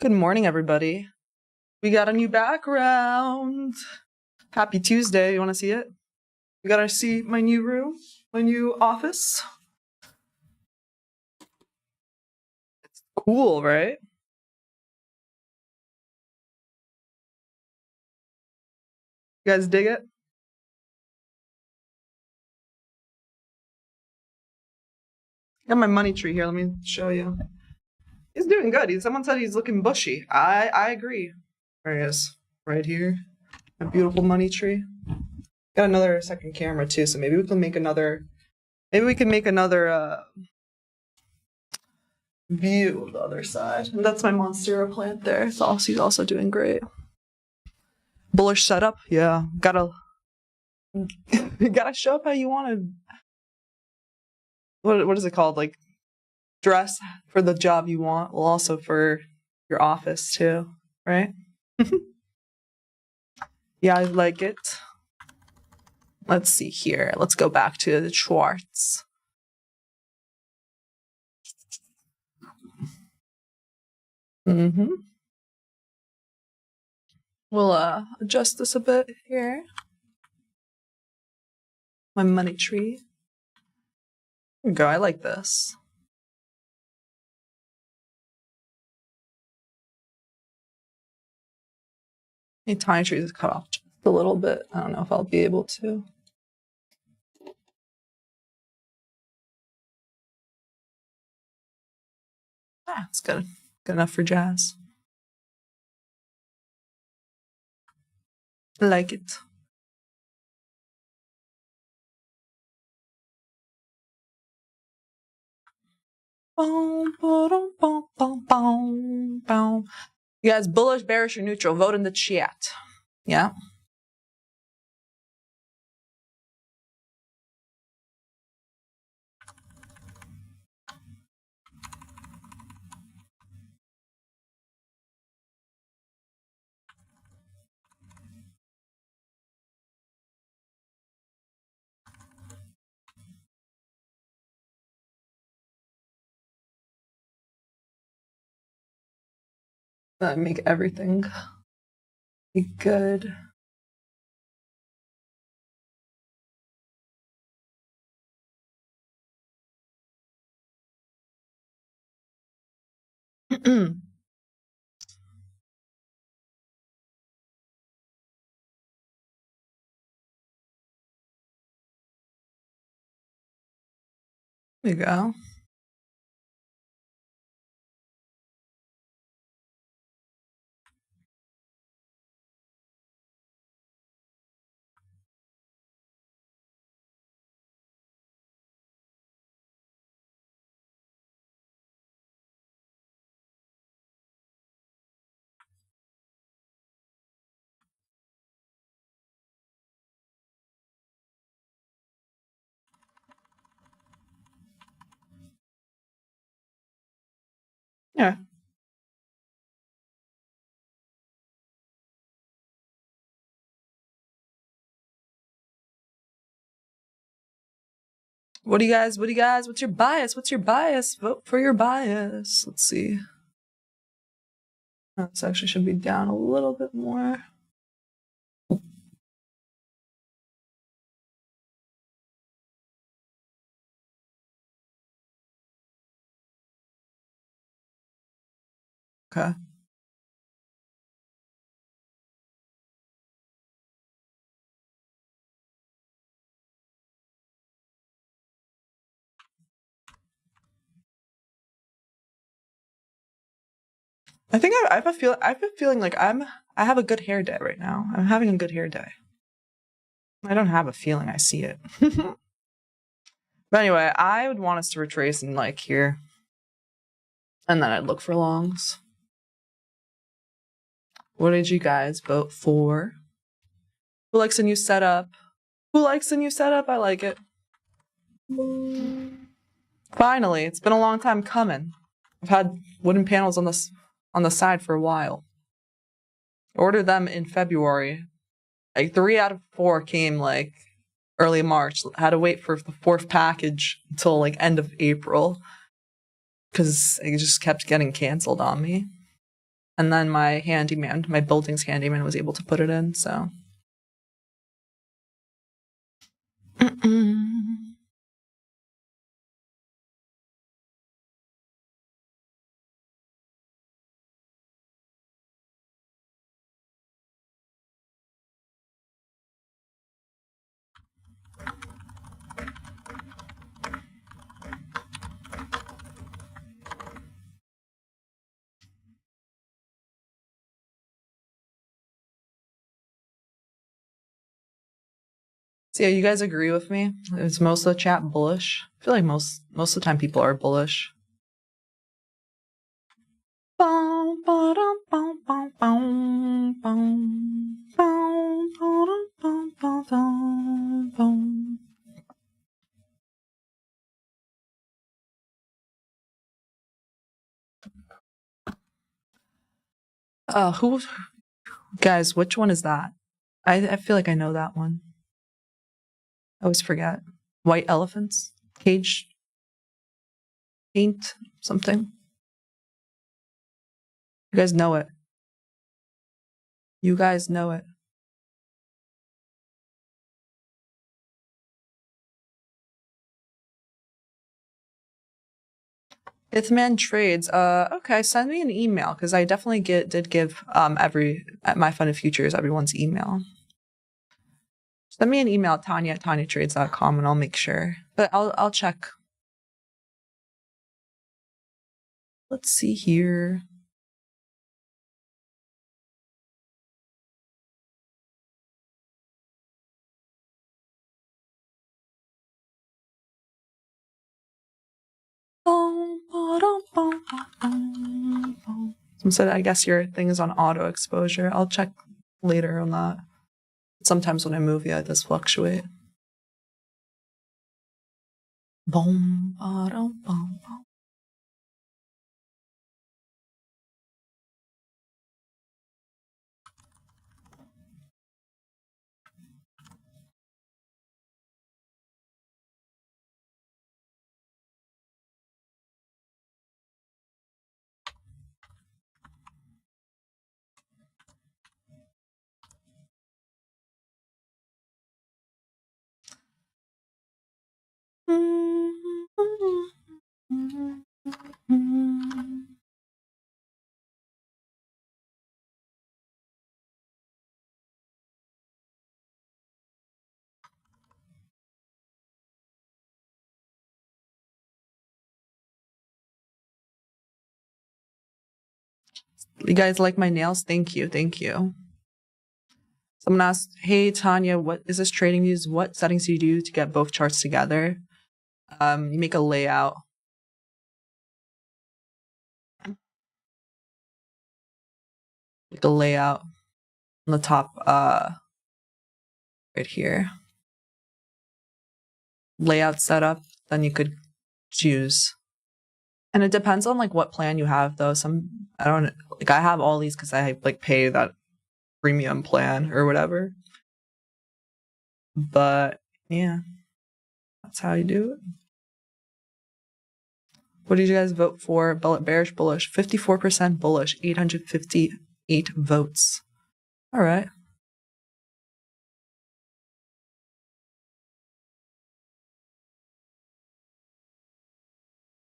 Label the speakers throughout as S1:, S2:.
S1: Good morning, everybody. We got a new background. Happy Tuesday. You want to see it? We gotta see my new room, my new office. It's cool, right? You guys dig it? Got my money tree here. Let me show you. He's doing good. Someone said he's looking bushy. I agree. There he is. Right here. A beautiful money tree. Got another second camera too, so maybe we can make another view of the other side. And that's my Monstera plant there. He's also doing great. Bullish setup, yeah. Gotta show up how you want to. What is it called? Like, dress for the job you want, well, also for your office too, right? Yeah, I like it. Let's see here. Let's go back to the charts. We'll adjust this a bit here. My money tree. There we go. I like this. My tiny tree is cut off just a little bit. I don't know if I'll be able to. It's good. Good enough for jazz. I like it. You guys, bullish, bearish, or neutral? Vote in the chat. Yeah. Make everything be good. There you go. Yeah. What do you guys? What's your bias? Vote for your bias. Let's see. This actually should be down a little bit more. Okay. I think I've been feeling like I have a good hair day right now. I'm having a good hair day. I don't have a feeling, I see it. But anyway, I would want us to retrace in like here. And then I'd look for longs. What did you guys vote for? Who likes a new setup? I like it. Finally, it's been a long time coming. I've had wooden panels on the side for a while. Ordered them in February. Like 3 out of 4 came like early March. Had to wait for the 4th package until like end of April because it just kept getting canceled on me. And then my handyman, my building's handyman, was able to put it in, so. So yeah, you guys agree with me? Is most of the chat bullish? I feel like most of the time people are bullish. Who, guys, which one is that? I feel like I know that one. I always forget. White elephants? Cage? Paint? Something? You guys know it. You guys know it. If man trades, okay, send me an email because I definitely did give at my fund of futures everyone's email. Send me an email at Tanya@tanyatrades.com and I'll make sure. But I'll check. Let's see here. Someone said, I guess your thing is on auto exposure. I'll check later on that. Sometimes when I move, yeah, it does fluctuate. Boom, boom, boom, boom. You guys like my nails? Thank you. Thank you. Someone asked, hey, Tanya, what is this trading views? What settings do you do to get both charts together? You make a layout. Make a layout on the top, right here. Layout setup, then you could choose. And it depends on like what plan you have though. I have all these because I like pay that premium plan or whatever. But yeah, that's how you do it. What did you guys vote for? Bearish, bullish? 54% bullish, 858 votes. All right.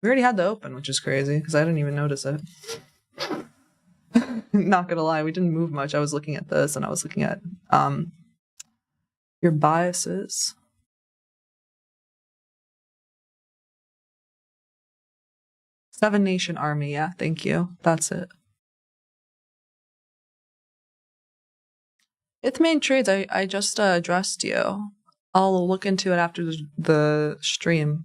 S1: We already had the open, which is crazy because I didn't even notice it. Not gonna lie, we didn't move much. I was looking at this and I was looking at your biases. Seven Nation Army, yeah, thank you. That's it. It's main trades. I just addressed you. I'll look into it after the stream.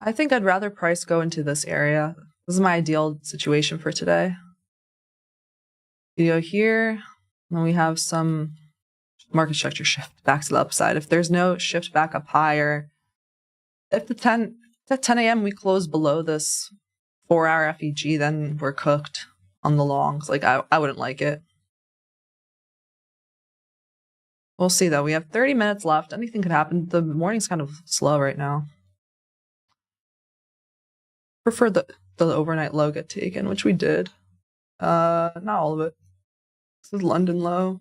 S1: I think I'd rather price go into this area. This is my ideal situation for today. You go here, and then we have some market structure shift back to the upside. If there's no shift back up higher, if at 10 a.m. we close below this 4-hour FEG, then we're cooked on the longs. Like I wouldn't like it. We'll see, though. We have 30 minutes left. Anything could happen. The morning's kind of slow right now. Prefer the overnight low get taken, which we did. Not all of it. This is London low.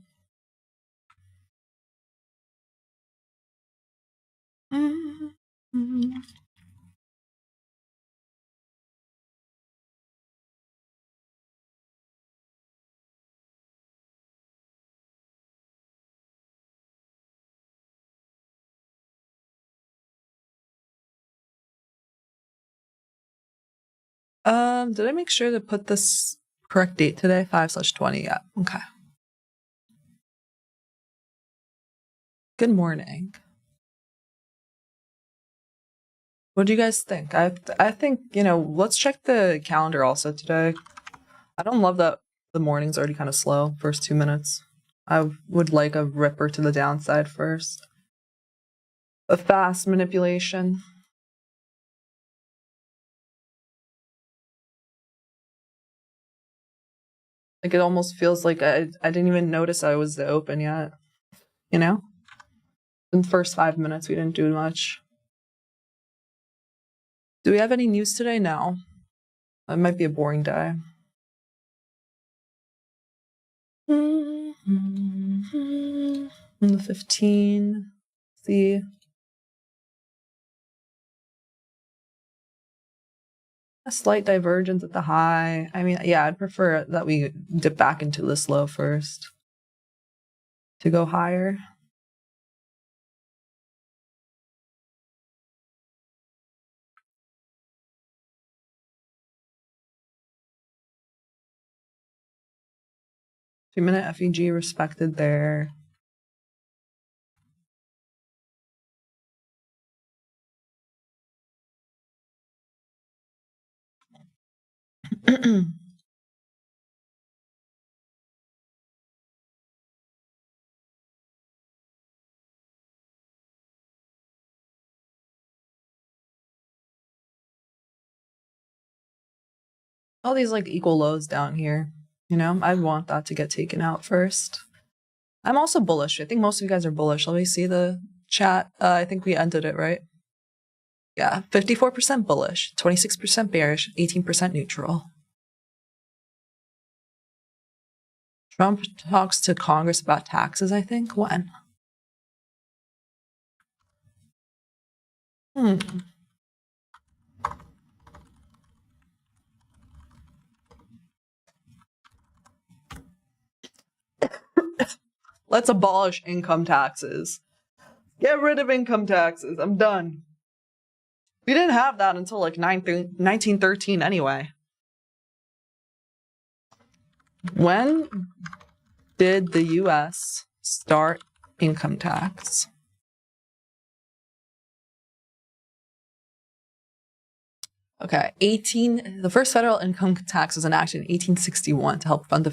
S1: Did I make sure to put this correct date today? 5/20. Yeah. Okay. Good morning. What do you guys think? I think, let's check the calendar also today. I don't love that the morning's already kind of slow, first 2 minutes. I would like a ripper to the downside first. A fast manipulation. Like, it almost feels like I didn't even notice I was open yet. In the first 5 minutes, we didn't do much. Do we have any news today? No. It might be a boring day. The 15. See. A slight divergence at the high. I mean, yeah, I'd prefer that we dip back into this low first to go higher. Two-minute FEG respected there. All these equal lows down here, I'd want that to get taken out first. I'm also bullish. I think most of you guys are bullish. Let me see the chat. I think we ended it, right? Yeah, 54% bullish, 26% bearish, 18% neutral. Trump talks to Congress about taxes, I think. When? Let's abolish income taxes. Get rid of income taxes. I'm done. We didn't have that until 1913 anyway. When did the US start income tax? Okay, the first federal income tax was enacted in 1861 to help fund the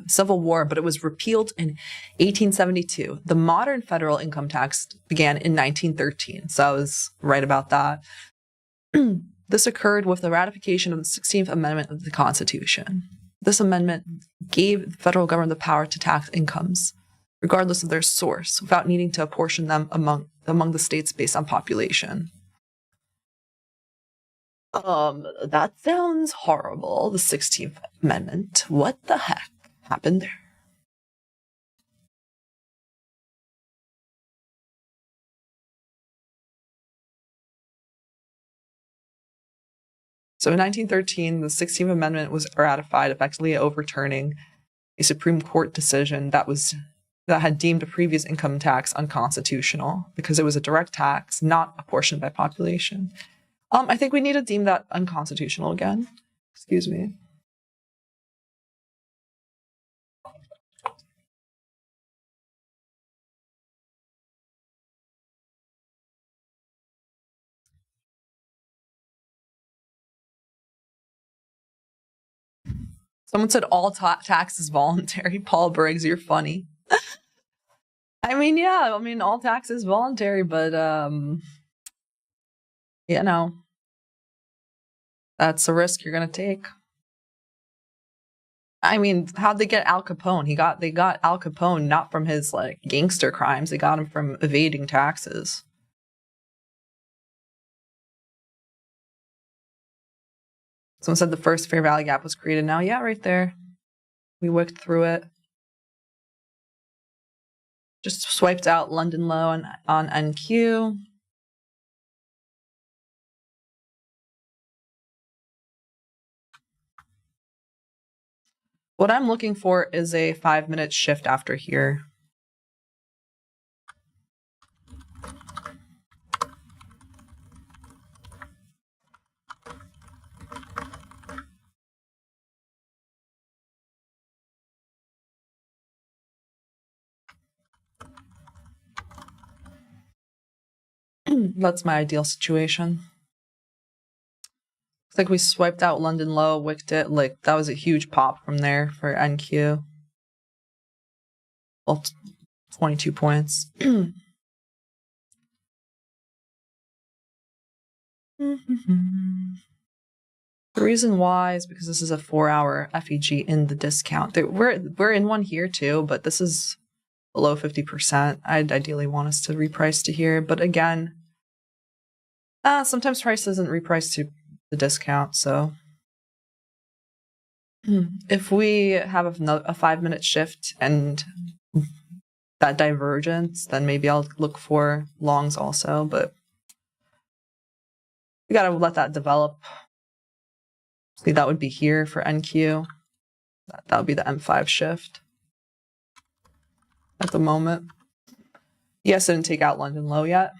S1: Civil War, but it was repealed in 1872. The modern federal income tax began in 1913, so I was right about that. This occurred with the ratification of the 16th Amendment of the Constitution. This amendment gave the federal government the power to tax incomes, regardless of their source, without needing to apportion them among the states based on population. That sounds horrible, the 16th Amendment. What the heck happened there? So in 1913, the 16th Amendment was ratified, effectively overturning a Supreme Court decision that had deemed a previous income tax unconstitutional because it was a direct tax, not apportioned by population. I think we need to deem that unconstitutional again. Excuse me. Someone said all tax is voluntary. Paul Briggs, you're funny. I mean, yeah, all tax is voluntary, but, that's a risk you're going to take. I mean, how'd they get Al Capone? They got Al Capone not from his like gangster crimes. They got him from evading taxes. Someone said the first fair value gap was created. Now, yeah, right there. We worked through it. Just swiped out London low on NQ. What I'm looking for is a 5-minute shift after here. That's my ideal situation. Looks like we swiped out London low, wicked it. Like, that was a huge pop from there for NQ. Well, 22 points. The reason why is because this is a 4-hour FEG in the discount. We're in one here too, but this is below 50%. I'd ideally want us to reprice to here, but again, sometimes price isn't repriced to the discount, so if we have a 5-minute shift and that divergence, then maybe I'll look for longs also, but we gotta let that develop. See, that would be here for NQ. That would be the M5 shift at the moment. Yes, I didn't take out London low yet.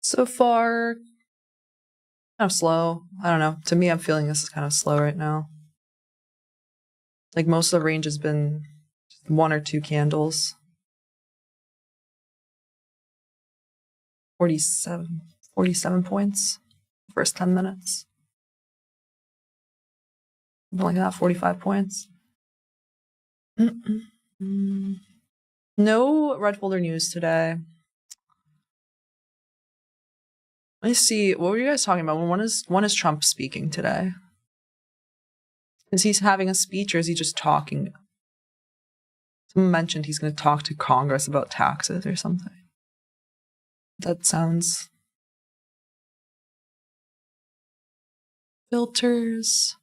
S1: So far, kind of slow. I don't know. To me, I'm feeling this is kind of slow right now. Like most of the range has been 1 or 2 candles. 47 points. First 10 minutes. Something like that, 45 points. No red folder news today. Let me see. What were you guys talking about? When is Trump speaking today? Is he having a speech or is he just talking? Someone mentioned he's going to talk to Congress about taxes or something. That sounds... Filters.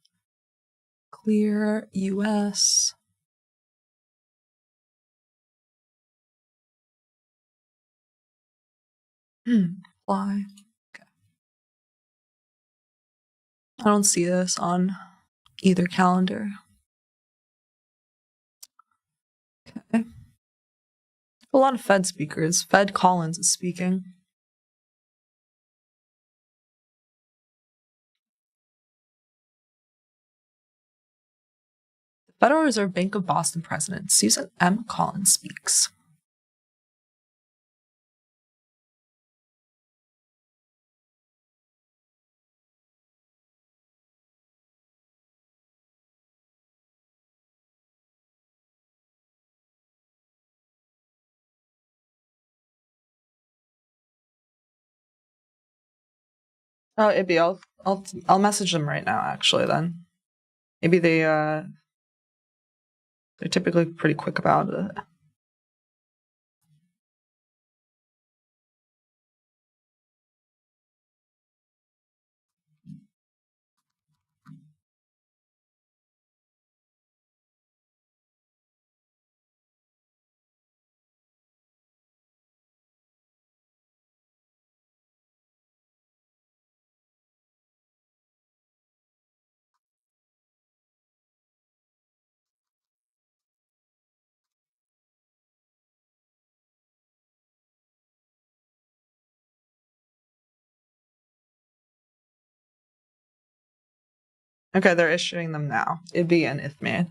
S1: Clear. US. Fly. Okay. I don't see this on either calendar. Okay. A lot of Fed speakers. Fed Collins is speaking. The Federal Reserve Bank of Boston President Susan M. Collins speaks. Oh, Ibby, I'll message them right now. Actually, then maybe they're typically pretty quick about it. Okay, they're issuing them now. Ibby and Ithman.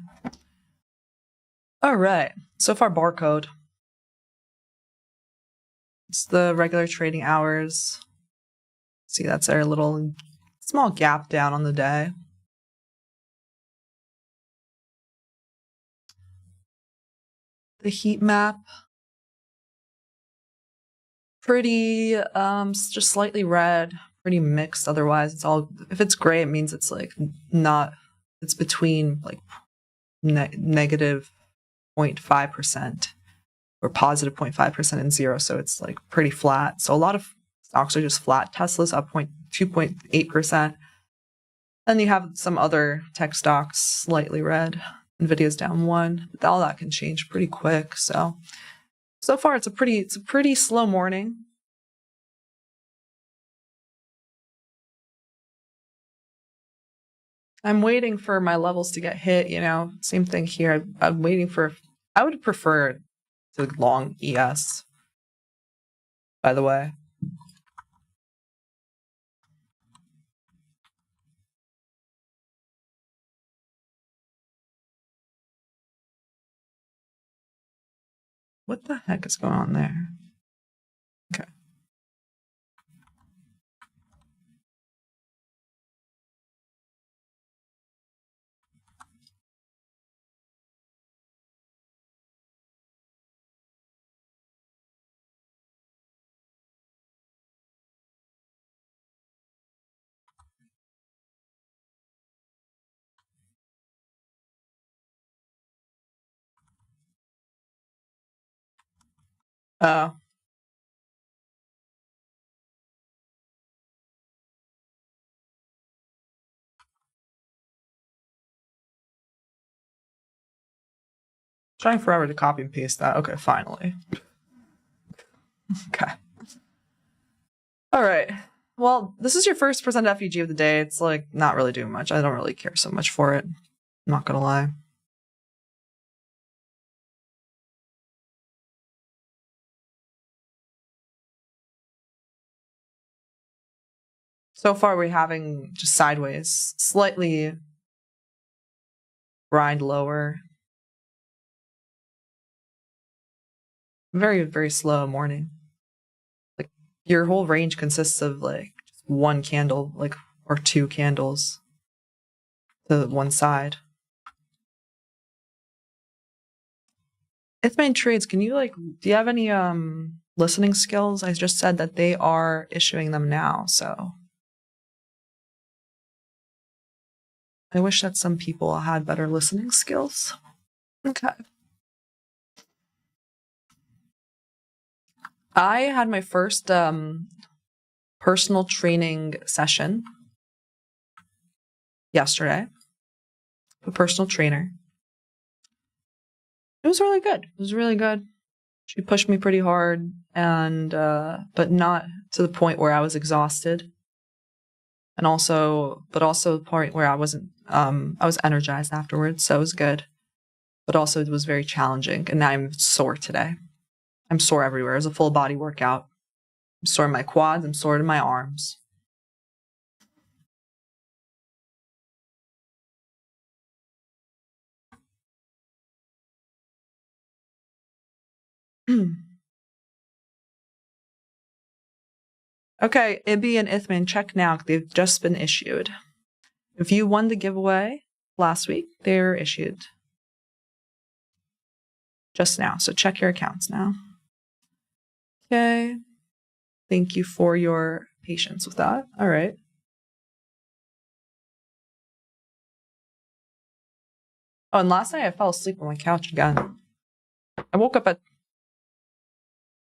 S1: All right. So far, barcode. It's the regular trading hours. See, that's our little small gap down on the day. The heat map. Pretty, just slightly red. pretty mixed. Otherwise, if it's gray, it means it's like it's between like negative 0.5% or positive 0.5% and 0. So it's like pretty flat. So a lot of stocks are just flat. Tesla's up 2.8%. Then you have some other tech stocks slightly red. Nvidia's down 1. All that can change pretty quick. So far it's a pretty slow morning. I'm waiting for my levels to get hit, same thing here. I would prefer to long ES, by the way. What the heck is going on there? Okay. Oh. Trying forever to copy and paste that. Okay, finally. Okay. All right. Well, this is your first percent FEG of the day. It's like not really doing much. I don't really care so much for it. I'm not gonna lie. So far, we're having just sideways, slightly grind lower. Very, very slow morning. Like your whole range consists of like just one candle, like or two candles to one side. If main trades, can you do you have any listening skills? I just said that they are issuing them now, so I wish that some people had better listening skills. Okay. I had my first personal training session yesterday. A personal trainer. It was really good. It was really good. She pushed me pretty hard, and but not to the point where I was exhausted. And also the point where I wasn't. I was energized afterwards, so it was good. But also it was very challenging, and I'm sore today. I'm sore everywhere. It was a full body workout. I'm sore in my quads. I'm sore in my arms. Okay, Ibby and Ithman, check now. They've just been issued. If you won the giveaway last week, they were issued just now. So check your accounts now. Okay. Thank you for your patience with that. All right. Oh, and last night I fell asleep on my couch again. I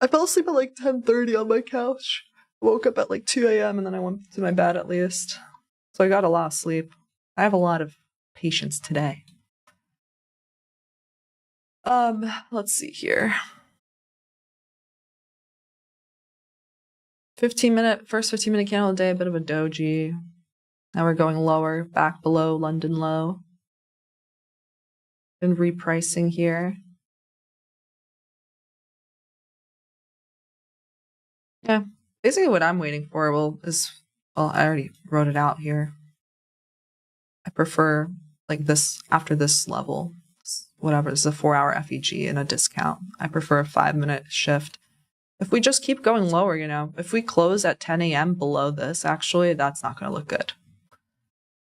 S1: fell asleep at like 10:30 on my couch. I woke up at like 2 a.m. and then I went to my bed at least. So I got a lot of sleep. I have a lot of patience today. Let's see here. first 15-minute candle a day, a bit of a doji. Now we're going lower, back below London low. Been repricing here. Yeah, basically what I'm waiting for I already wrote it out here. I prefer like this after this level, whatever, this is a 4-hour FEG and a discount. I prefer a 5-minute shift. If we just keep going lower, if we close at 10 a.m. below this, actually, that's not going to look good.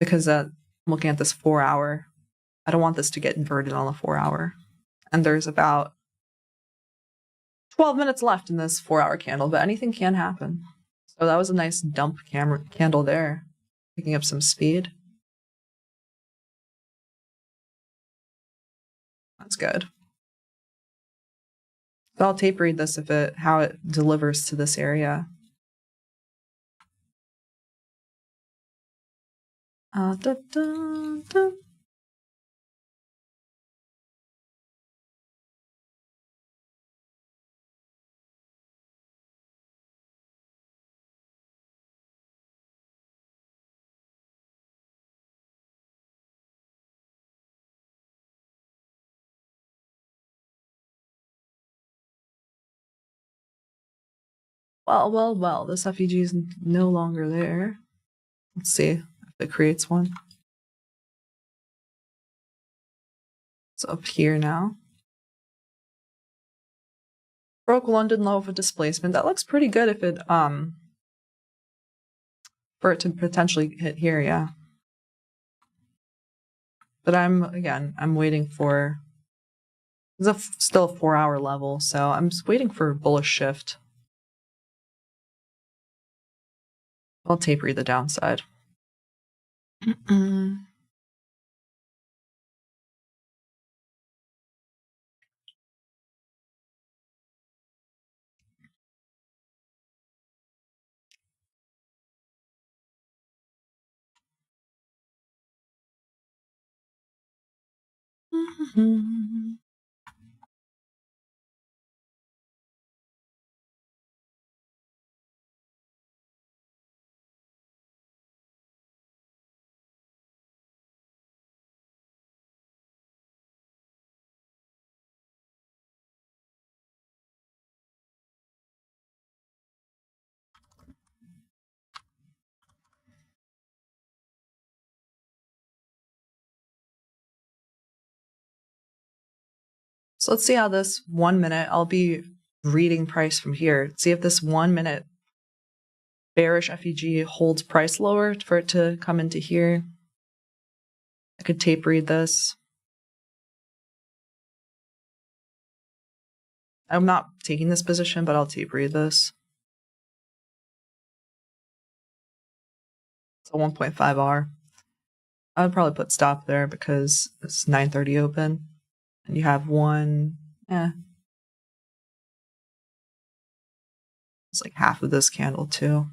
S1: Because I'm looking at this 4-hour. I don't want this to get inverted on the 4-hour. And there's about 12 minutes left in this 4-hour candle, but anything can happen. Oh, that was a nice dump candle there, picking up some speed. That's good. So I'll tape read this how it delivers to this area. Da, da, da. Well, this FEG is no longer there. Let's see if it creates one. It's up here now. Broke London low of a displacement. That looks pretty good if it for it to potentially hit here, yeah. But I'm waiting for. It's still a 4-hour level, so I'm just waiting for a bullish shift. I'll tape read the downside. So let's see how this 1 minute, I'll be reading price from here. See if this 1 minute bearish FEG holds price lower for it to come into here. I could tape read this. I'm not taking this position, but I'll tape read this. It's a 1.5R. I would probably put stop there because it's 9:30 open. And you have one, it's like half of this candle too.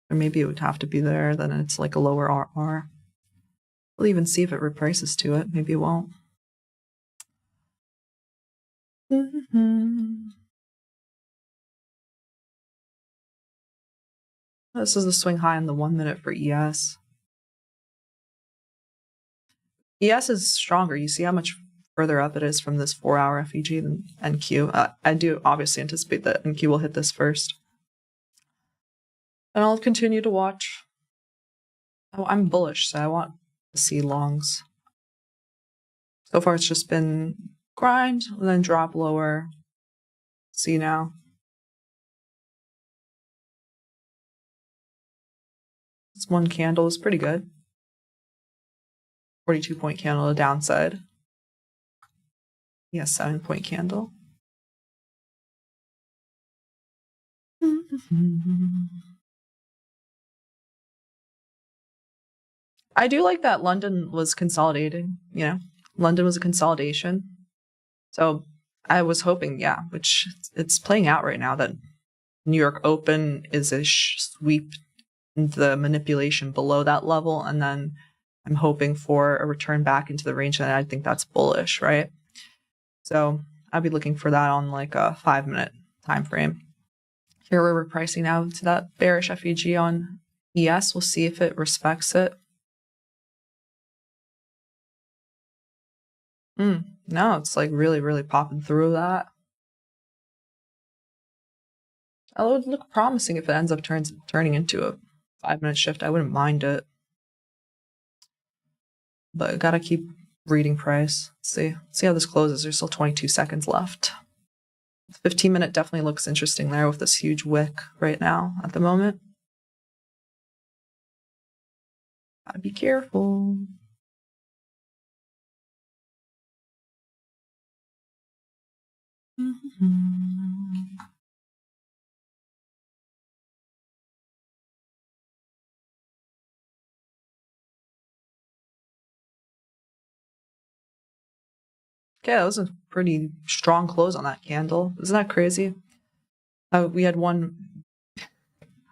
S1: Or maybe it would have to be there, then it's like a lower RR. We'll even see if it reprices to it. Maybe it won't. This is the swing high on the 1 minute for ES. ES is stronger. You see how much further up it is from this 4-hour FEG than NQ. I do obviously anticipate that NQ will hit this first. And I'll continue to watch. Oh, I'm bullish, so I want to see longs. So far, it's just been grind and then drop lower. See now. This one candle is pretty good. 42-point candle to downside. Yeah, 7-point candle. I do like that London was consolidating, London was a consolidation. So I was hoping, which it's playing out right now, that New York Open is a sweep into the manipulation below that level. And then I'm hoping for a return back into the range. And I think that's bullish, right? So I'll be looking for that on like a 5-minute time frame. Here we're repricing now to that bearish FEG on ES. We'll see if it respects it. No, it's like really, really popping through that. It would look promising if it ends up turning into a 5-minute shift. I wouldn't mind it. But I gotta keep reading price. Let's see how this closes. There's still 22 seconds left. The 15-minute definitely looks interesting there with this huge wick right now at the moment. Gotta be careful. Okay, that was a pretty strong close on that candle. Isn't that crazy? We had one.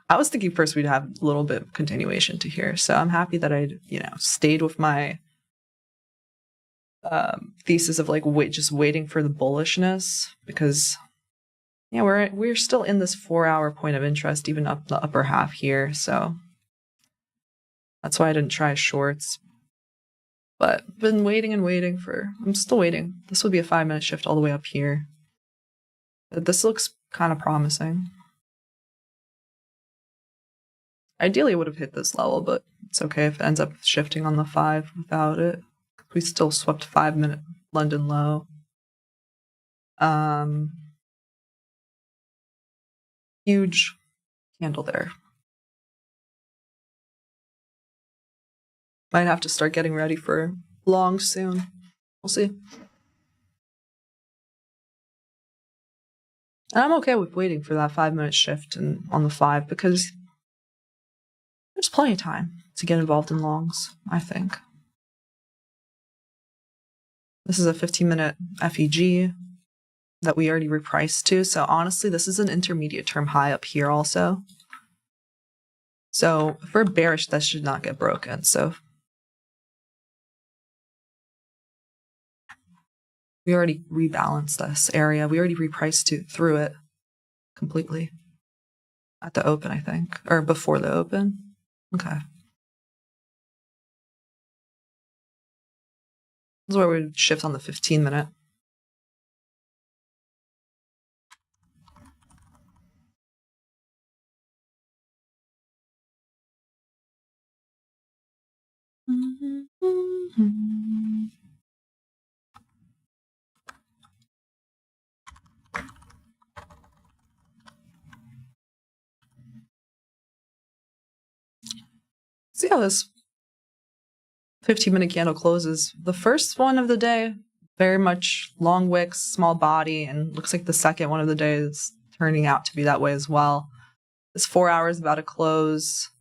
S1: I was thinking first we'd have a little bit of continuation to here, so I'm happy that I, stayed with my thesis of like just waiting for the bullishness, because we're still in this 4-hour point of interest, even up the upper half here, so that's why I didn't try shorts. But I've been waiting and waiting I'm still waiting. This would be a 5-minute shift all the way up here. But this looks kind of promising. Ideally, it would have hit this level, but it's okay if it ends up shifting on the 5 without it. We still swept 5-minute London low. Huge candle there. Might have to start getting ready for long soon. We'll see. And I'm okay with waiting for that 5-minute shift on the 5, because there's plenty of time to get involved in longs, I think. This is a 15-minute FEG that we already repriced to. So honestly, this is an intermediate term high up here also. So if we're bearish, that should not get broken. So we already rebalanced this area. We already repriced through it completely at the open, I think, or before the open. Okay. This is where we would shift on the 15-minute. See how this 15-minute candle closes. The first one of the day, very much long wicks, small body, and looks like the second one of the day is turning out to be that way as well. This 4 hours about to close.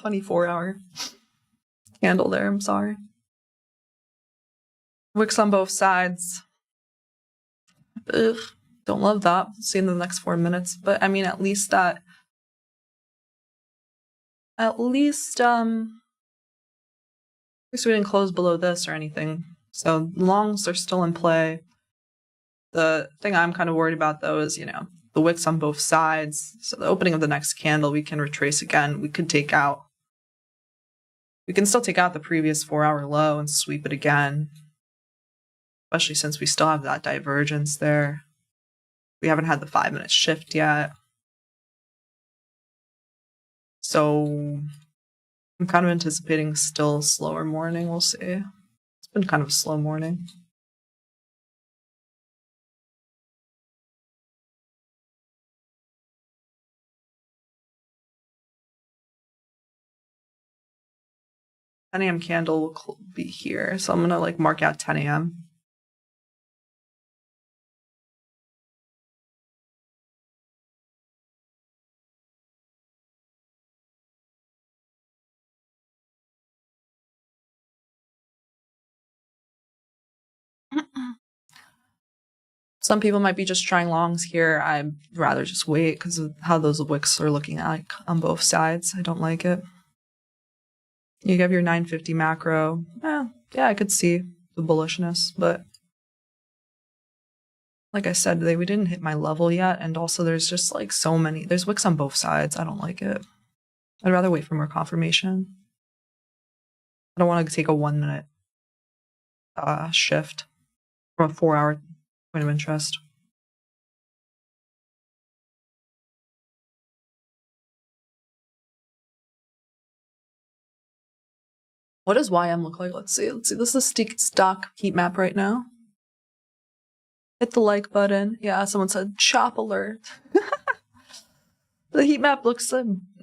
S1: Funny 4-hour candle there, I'm sorry. Wicks on both sides. Ugh, don't love that. See in the next 4 minutes. But I mean, at least we didn't close below this or anything. So longs are still in play. The thing I'm kind of worried about, though, is, the wicks on both sides. So the opening of the next candle, we can retrace again. We can still take out the previous 4-hour low and sweep it again. Especially since we still have that divergence there. We haven't had the 5-minute shift yet. So I'm kind of anticipating still slower morning. We'll see. It's been kind of a slow morning. $10 a.m. candle will be here. So I'm going to mark out 10 a.m. Some people might be just trying longs here. I'd rather just wait because of how those wicks are looking like on both sides. I don't like it. You have your 950 macro. Yeah, I could see the bullishness, but like I said, we didn't hit my level yet, and also there's just so many. There's wicks on both sides. I don't like it. I'd rather wait for more confirmation. I don't want to take a 1-minute shift from a 4-hour point of interest. What does YM look like? Let's see. This is a stock heat map right now. Hit the like button. Yeah, someone said chop alert. The heat map looks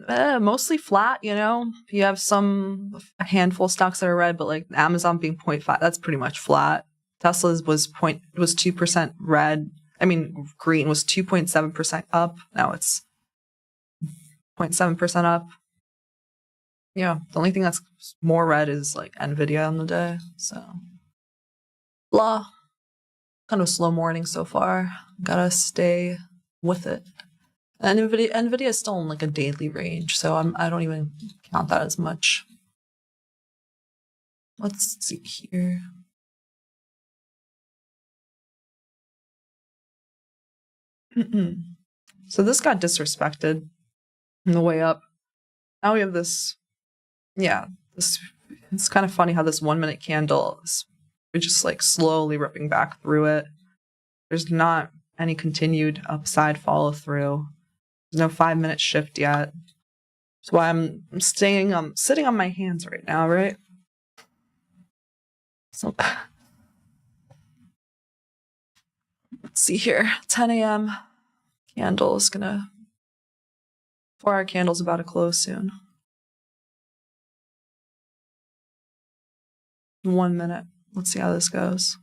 S1: mostly flat, You have a handful of stocks that are red, but Amazon being 0.5, that's pretty much flat. Tesla's was 2% red. I mean, green was 2.7% up. Now it's 0.7% up. Yeah, the only thing that's more red is like Nvidia on the day. So, blah. Kind of a slow morning so far. Gotta stay with it. And Nvidia is still in like a daily range, so I don't even count that as much. Let's see here. So this got disrespected on the way up. Now we have this. Yeah, this. It's kind of funny how this 1 minute candle is we're just like slowly ripping back through it. There's not any continued upside follow through. There's no 5 minute shift yet. That's why I'm sitting on my hands right now, right? So let's see here. 10 a.m. candle is gonna 4-hour candle's about to close soon. 1 minute. Let's see how this goes.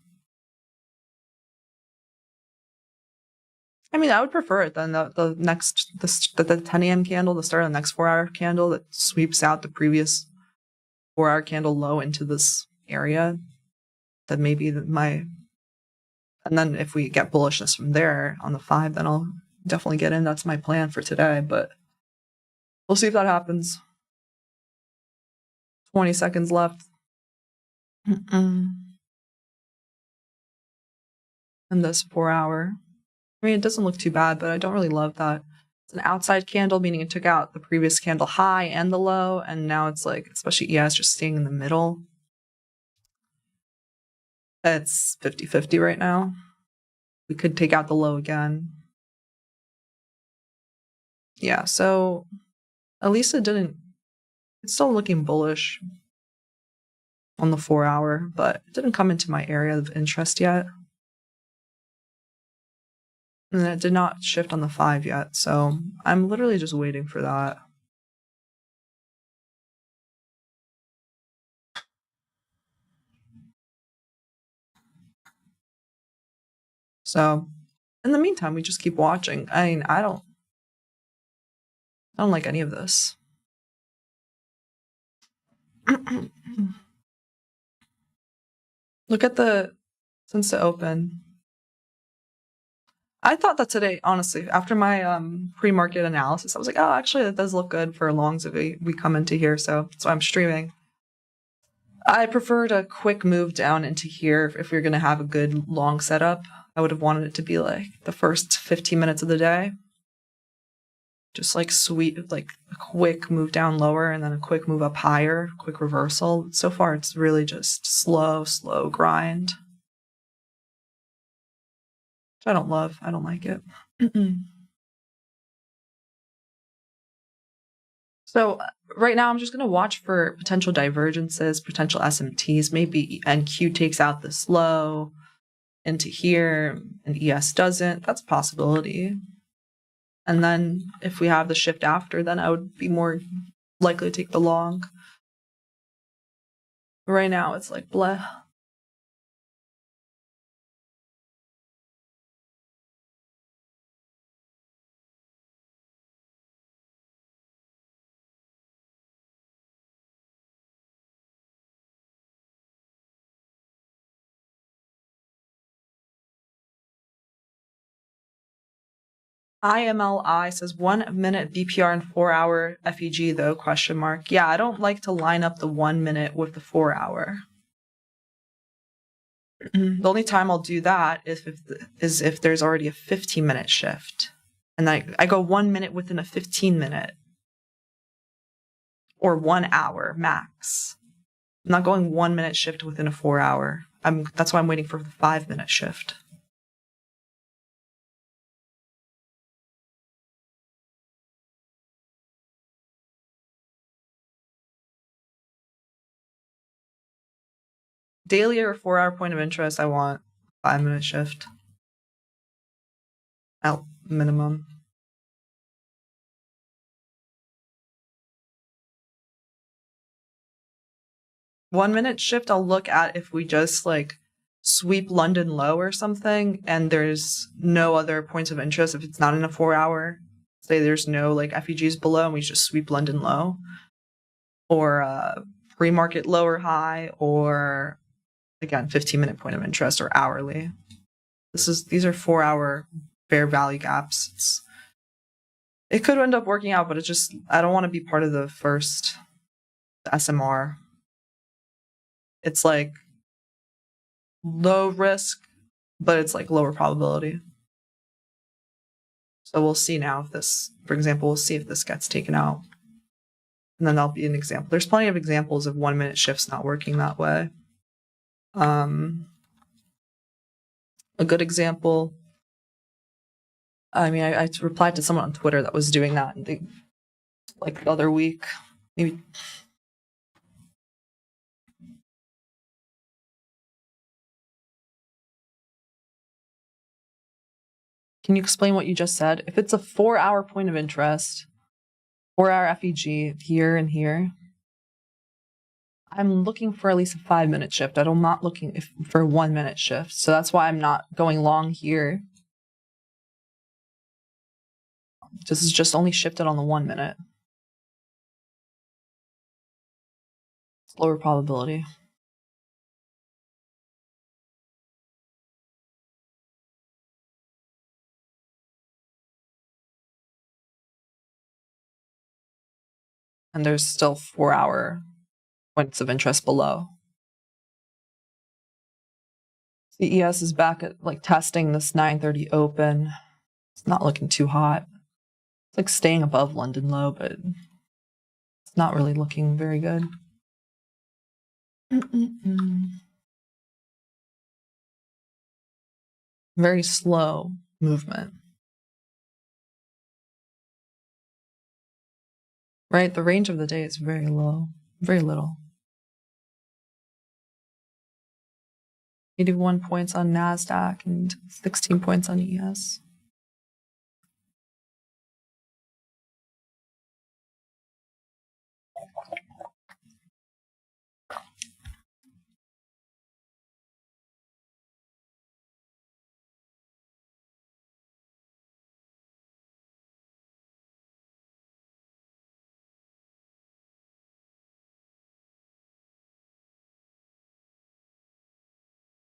S1: I mean, I would prefer it than the 10 a.m. candle, the start of the next 4-hour candle that sweeps out the previous 4-hour candle low into this area. That maybe and then if we get bullishness from there on the 5, then I'll definitely get in. That's my plan for today, but we'll see if that happens. 20 seconds left. And this 4-hour. I mean, it doesn't look too bad, but I don't really love that. It's an outside candle, meaning it took out the previous candle high and the low, and now it's like, especially ES, just staying in the middle. It's 50-50 right now. We could take out the low again. Yeah, so at least it's still looking bullish on the 4-hour, but it didn't come into my area of interest yet. And it did not shift on the 5 yet, so I'm literally just waiting for that. So, in the meantime, we just keep watching. I mean, I don't like any of this. Look at since the open. I thought that today, honestly, after my pre-market analysis, I was like, oh, actually, that does look good for longs if we come into here. So that's why I'm streaming. I preferred a quick move down into here if we're going to have a good long setup. I would have wanted it to be like the first 15 minutes of the day. Just like like a quick move down lower and then a quick move up higher, quick reversal. So far, it's really just slow grind. Which I don't love. I don't like it. So right now, I'm just going to watch for potential divergences, potential SMTs. Maybe NQ takes out this low into here and ES doesn't. That's a possibility. And then if we have the shift after, then I would be more likely to take the long. But right now, it's like bleh. IMLI says 1 minute BPR and 4-hour FEG though, ? Yeah, I don't like to line up the 1 minute with the 4-hour. The only time I'll do that is if there's already a 15-minute shift. And I go 1 minute within a 15-minute. Or 1 hour max. I'm not going 1 minute shift within a 4-hour. That's why I'm waiting for the 5-minute shift. Daily or 4-hour point of interest, I want 5-minute shift. At minimum. One-minute shift, I'll look at if we just like sweep London low or something, and there's no other points of interest. If it's not in a 4-hour, say there's no like FEGs below, and we just sweep London low. or a pre-market lower high, or again 15-minute point of interest or hourly. These are 4-hour fair value gaps. It could end up working out, but it's just I don't want to be part of the SMR. It's like low risk, but it's like lower probability. So we'll see now if this, for example, we'll see if this gets taken out. And then that'll be an example. There's plenty of examples of 1-minute shifts not working that way. A good example, I mean, I replied to someone on Twitter that was doing that like the other week, maybe. Can you explain what you just said? If it's a 4-hour point of interest, 4-hour FEG here and here, I'm looking for at least a 5-minute shift. I'm not looking for a 1-minute shift. So that's why I'm not going long here. This is just only shifted on the 1 minute. It's lower probability. And there's still 4-hour points of interest below. CES is back at like testing this 9:30 open. It's not looking too hot. It's like staying above London low, but it's not really looking very good. Very slow movement. Right? The range of the day is very low, very little. 81 points on NASDAQ and 16 points on ES.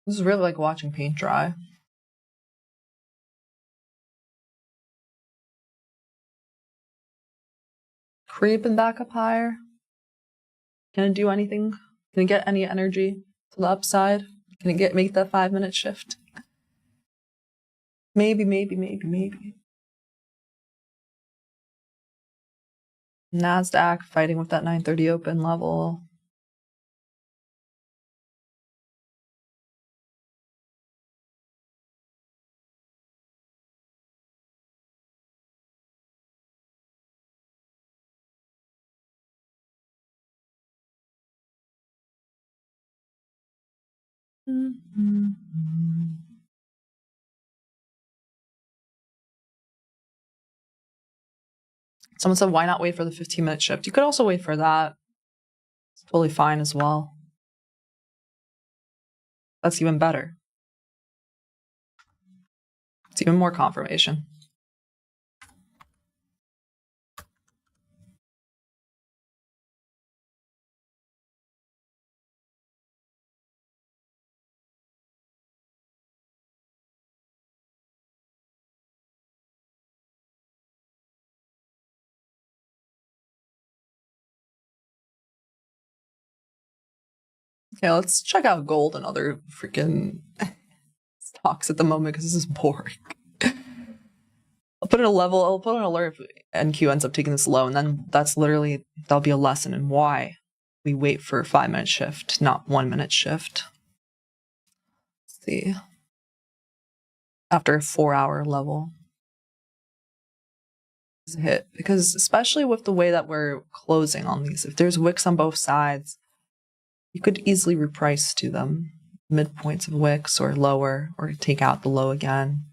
S1: This is really like watching paint dry. Creeping back up higher. Can it do anything? Can it get any energy to the upside? Can it make that 5-minute shift? Maybe. NASDAQ fighting with that 9:30 open level. Someone said, why not wait for the 15-minute shift? You could also wait for that. It's totally fine as well. That's even better. It's even more confirmation. Okay, let's check out gold and other freaking stocks at the moment because this is boring. I'll put an alert if NQ ends up taking this low, and then that'll be a lesson in why we wait for a 5-minute shift, not 1-minute shift. Let's see. After a 4-hour level is a hit, because especially with the way that we're closing on these, if there's wicks on both sides, you could easily reprice to them, midpoints of wicks or lower, or take out the low again.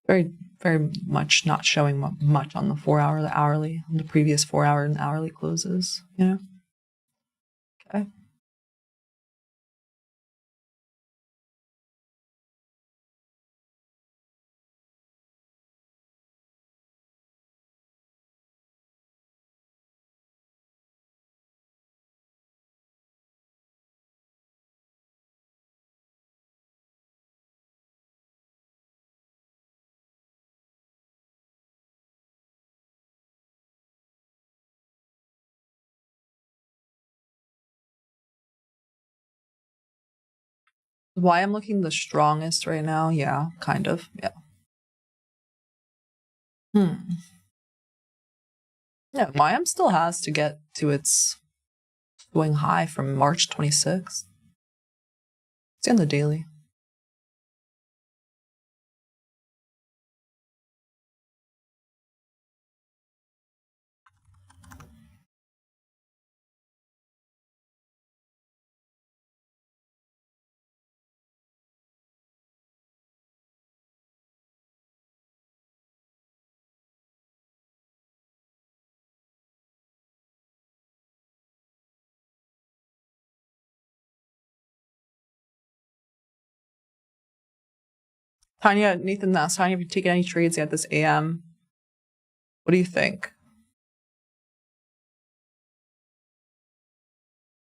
S1: Very, very much not showing much on the 4-hour, the hourly, on the previous 4-hour and hourly closes, Okay. Why I'm looking the strongest right now? Yeah, kind of. Yeah. Yeah, YM still has to get to its swing high from March 26th. It's in the daily. Tanya, Nathan asked, Tanya, have you taken any trades yet this AM? What do you think?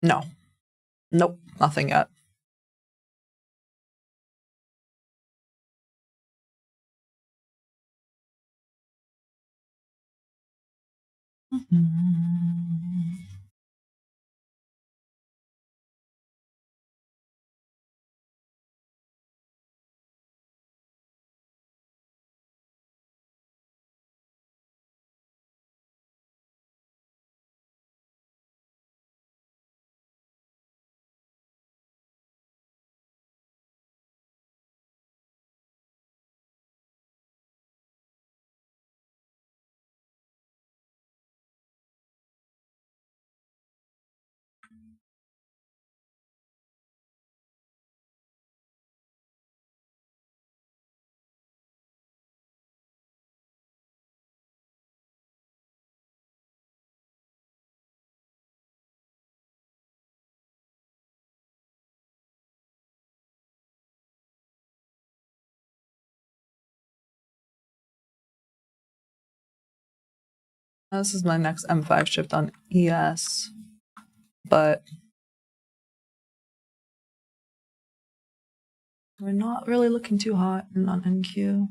S1: No. Nope, nothing yet. This is my next M5 shift on ES, but we're not really looking too hot on NQ.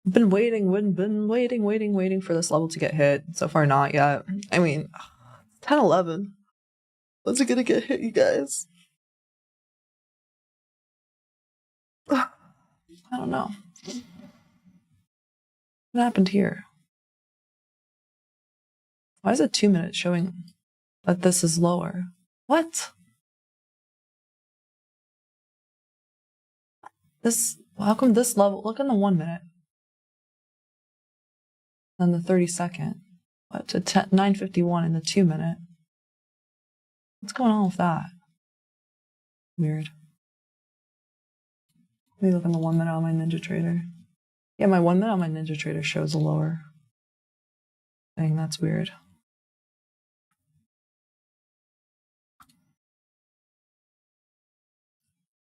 S1: Been waiting for this level to get hit. So far, not yet. I mean, 10-11. When's it gonna get hit, you guys? I don't know. What happened here? Why is it 2 minutes showing that this is lower? What? How come this level? Look in the 1 minute. Then the 30-second. What? To 9:51 in the 2 minute. What's going on with that? Weird. Let me look in the 1 minute on my Ninja Trader. Yeah, my 1 minute on my Ninja Trader shows a lower thing. That's weird.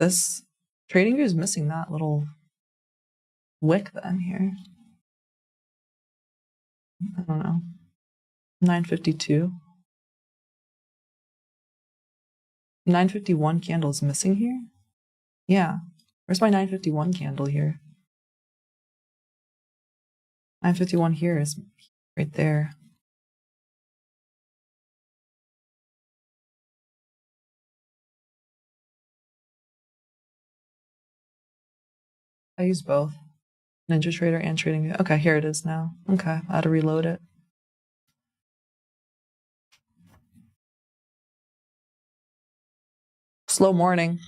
S1: This trading view is missing that little wick then here. I don't know. 9:52. 9:51 candle is missing here? Yeah. Where's my 9:51 candle here? 9:51 here is right there. I use both. Ninja Trader and TradingView. Okay, here it is now. Okay, I had to reload it. Slow morning.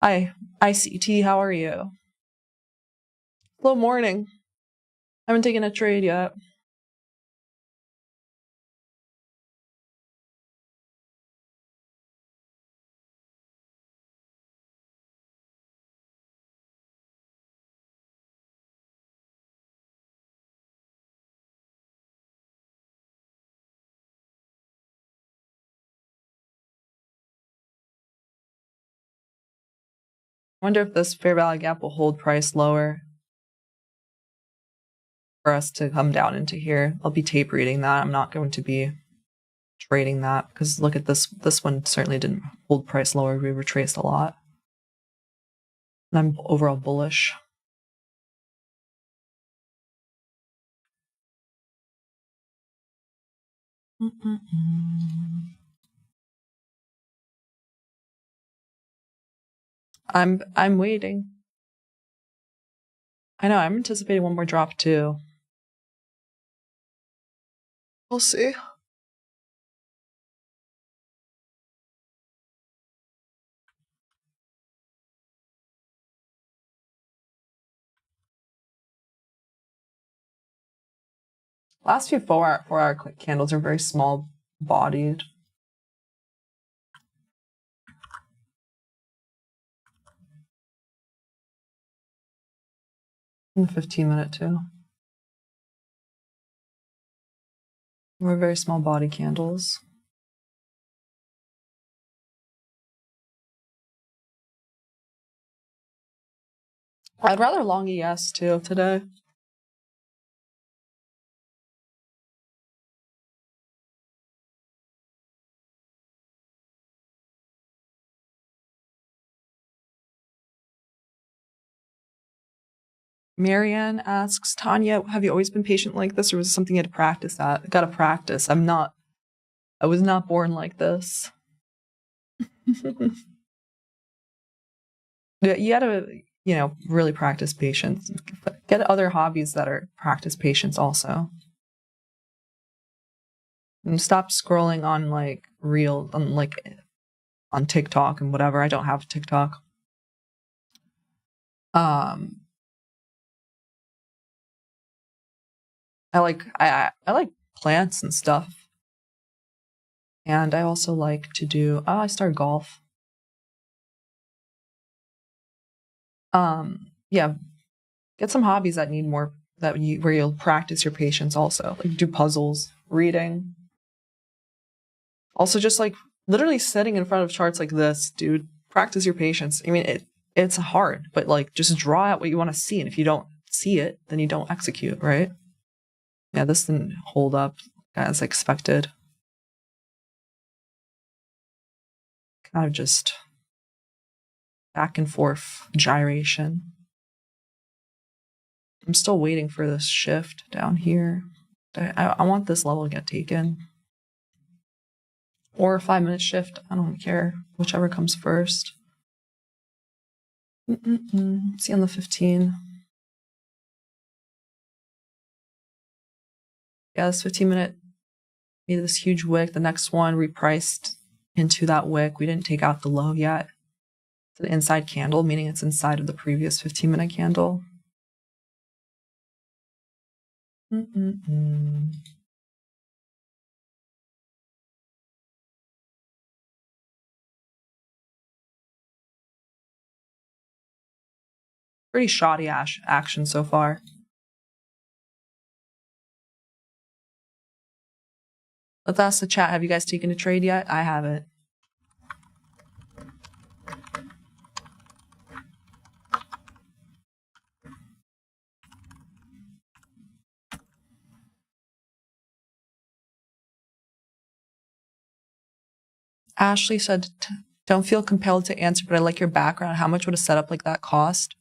S1: Hi, ICT, how are you? Slow morning. I haven't taken a trade yet. Wonder if this fair value gap will hold price lower for us to come down into here. I'll be tape reading that. I'm not going to be trading that because look at this. This one certainly didn't hold price lower. We retraced a lot. And I'm overall bullish. I'm waiting. I know, I'm anticipating one more drop too. We'll see. Last few 4-hour candles are very small bodied. And 15-minute too. We're very small body candles. I'd rather long ES too today. Marianne asks, Tanya, have you always been patient like this, or was it something you had to practice at? I gotta practice. I was not born like this. You gotta, really practice patience. Get other hobbies that are practice patience also. And stop scrolling on on TikTok and whatever. I don't have TikTok. I like plants and stuff. And I also like to do I start golf. Yeah. Get some hobbies that need more where you'll practice your patience also. Like do puzzles, reading. Also just like literally sitting in front of charts like this, dude, practice your patience. I mean it's hard, but like just draw out what you want to see, and if you don't see it, then you don't execute, right? Yeah, this didn't hold up as expected. Kind of just back and forth gyration. I'm still waiting for this shift down here. I want this level to get taken. Or a 5-minute shift. I don't care. Whichever comes first. See on the 15. Yeah, this 15-minute made this huge wick. The next one repriced into that wick. We didn't take out the low yet. It's an inside candle, meaning it's inside of the previous 15-minute candle. Pretty shoddy action so far. Let's ask the chat, have you guys taken a trade yet? I haven't. Ashley said, don't feel compelled to answer, but I like your background. How much would a setup like that cost?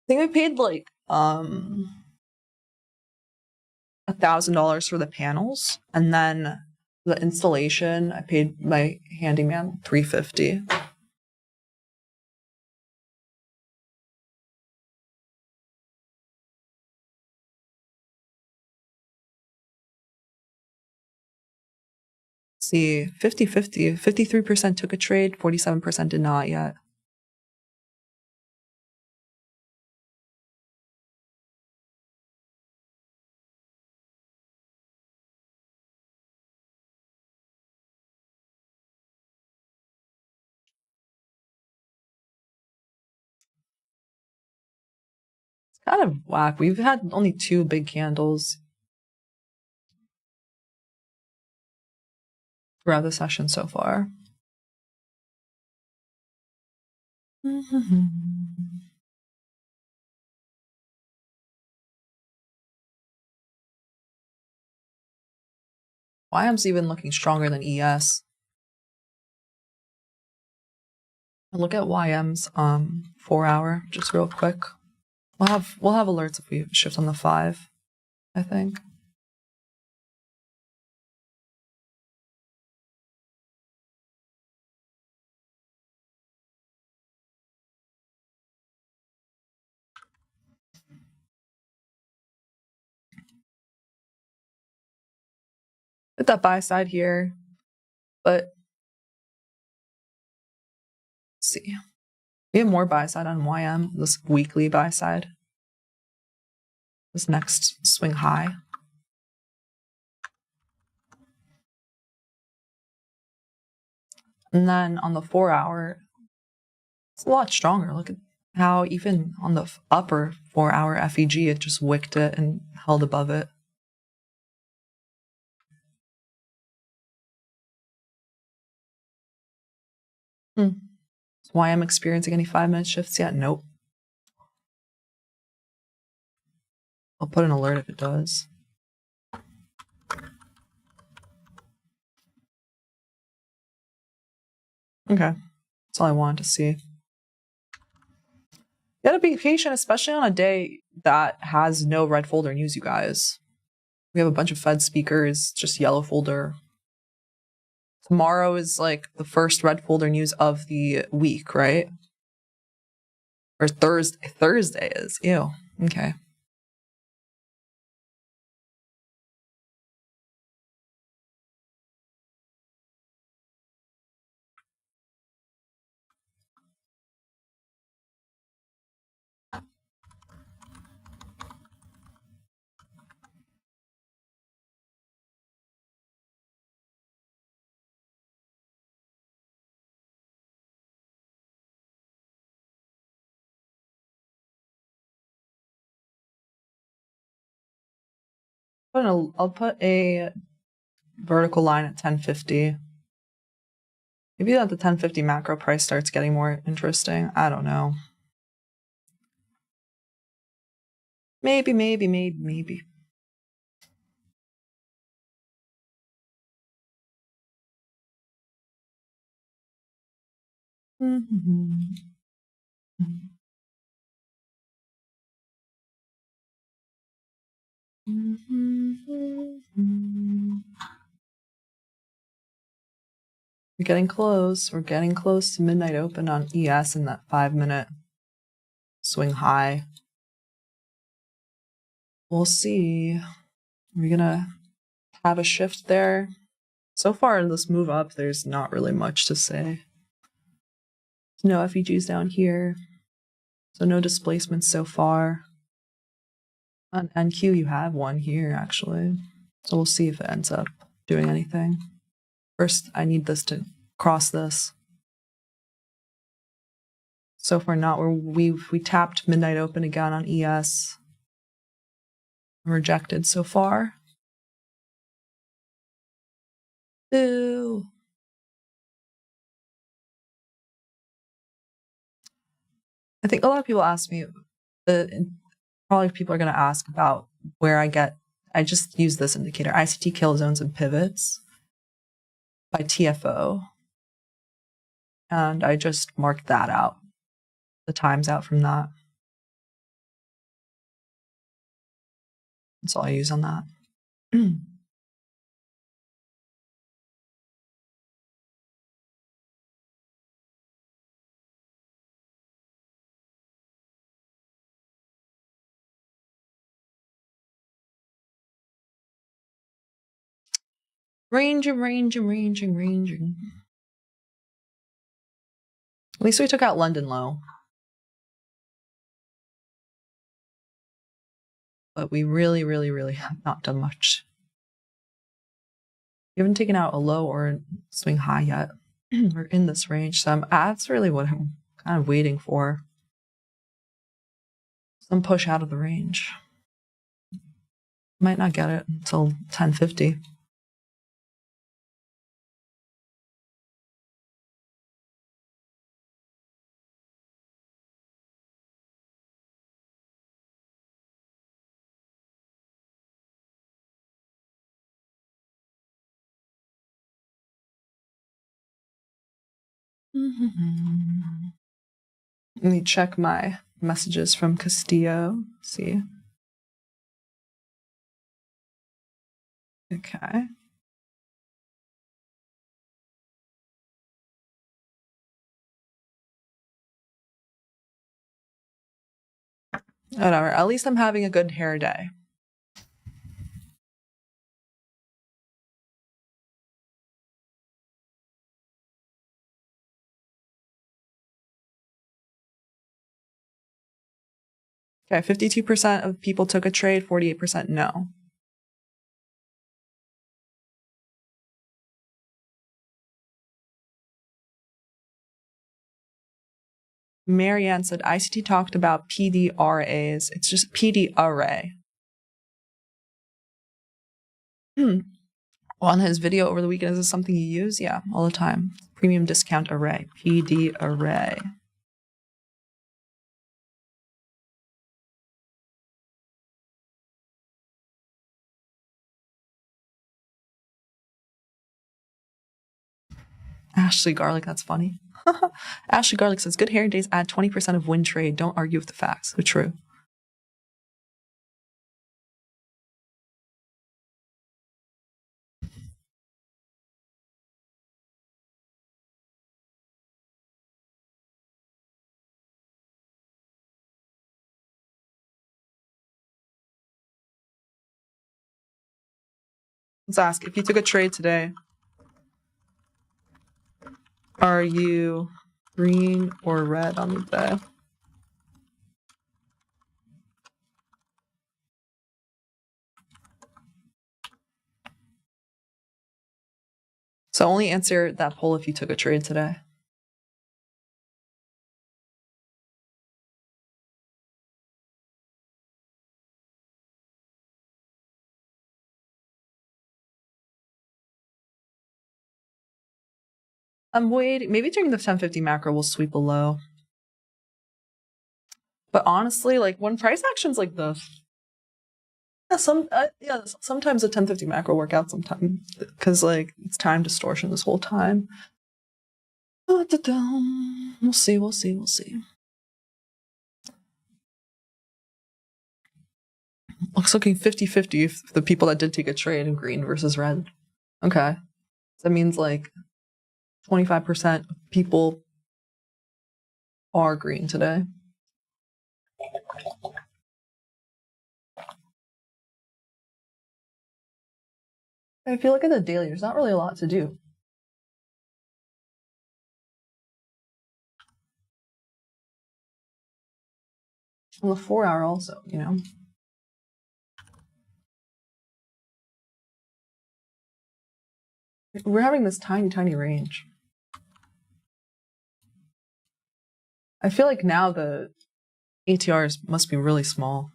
S1: I think we paid like $1,000 for the panels, and then the installation, I paid my handyman $350. See, 50-50, 53% took a trade, 47% did not yet. It's kind of whack. We've had only 2 big candles throughout the session so far. YM's even looking stronger than ES. Look at YM's 4 hour just real quick. We'll have alerts if we shift on the 5, I think. Hit that buy side here, but let's see. We have more buy side on YM, this weekly buy side. This next swing high. And then on the 4 hour, it's a lot stronger. Look at how even on the upper 4 hour FEG, it just wicked it and held above it. Is YM experiencing any 5-minute shifts yet? Nope. I'll put an alert if it does. Okay, that's all I wanted to see. You gotta be patient, especially on a day that has no red folder news, you guys. We have a bunch of Fed speakers, just yellow folder. Tomorrow is like the first red folder news of the week, right? Or Thursday is. Ew. Okay. I'll put a vertical line at 1050. Maybe that the 1050 macro price starts getting more interesting. I don't know. Maybe. We're getting close. We're getting close to midnight open on ES in that 5-minute swing high. We'll see. We're gonna have a shift there. So far in this move up, there's not really much to say. No FEGs down here. So no displacements so far. On NQ, you have one here, actually. So we'll see if it ends up doing anything. First, I need this to cross this. So far not where we tapped midnight open again on ES. Rejected so far. Boo. I think a lot of people ask me, probably people are going to ask about where I just use this indicator, ICT kill zones and pivots by TFO. And I just marked that out, the times out from that. That's all I use on that. Ranging. At least we took out London low. But we really have not done much. We haven't taken out a low or a swing high yet. We're in this range, so that's really what I'm kind of waiting for. Some push out of the range. Might not get it until 1050. Let me check my messages from Castillo. See. Okay. Whatever. At least I'm having a good hair day. Okay, 52% of people took a trade, 48% no. Marianne said ICT talked about PDRAs. It's just PD array. On his video over the weekend, is this something you use? Yeah, all the time. Premium discount array. PD array. Ashley Garlic, that's funny. Ashley Garlic says, good hair days add 20% of win trade. Don't argue with the facts. So true. Let's ask, if you took a trade today, are you green or red on the day? So only answer that poll if you took a trade today. I'm waiting. Maybe during the 1050 macro, we'll sweep a low. But honestly, like when price actions like this, sometimes a 1050 macro work out sometimes because like it's time distortion this whole time. We'll see. Looks looking 50-50 if the people that did take a trade in green versus red. Okay. So that means like 25% of people are green today. I feel like in the daily, there's not really a lot to do. On the 4 hour also, you know. We're having this tiny range. I feel like now the ATRs must be really small.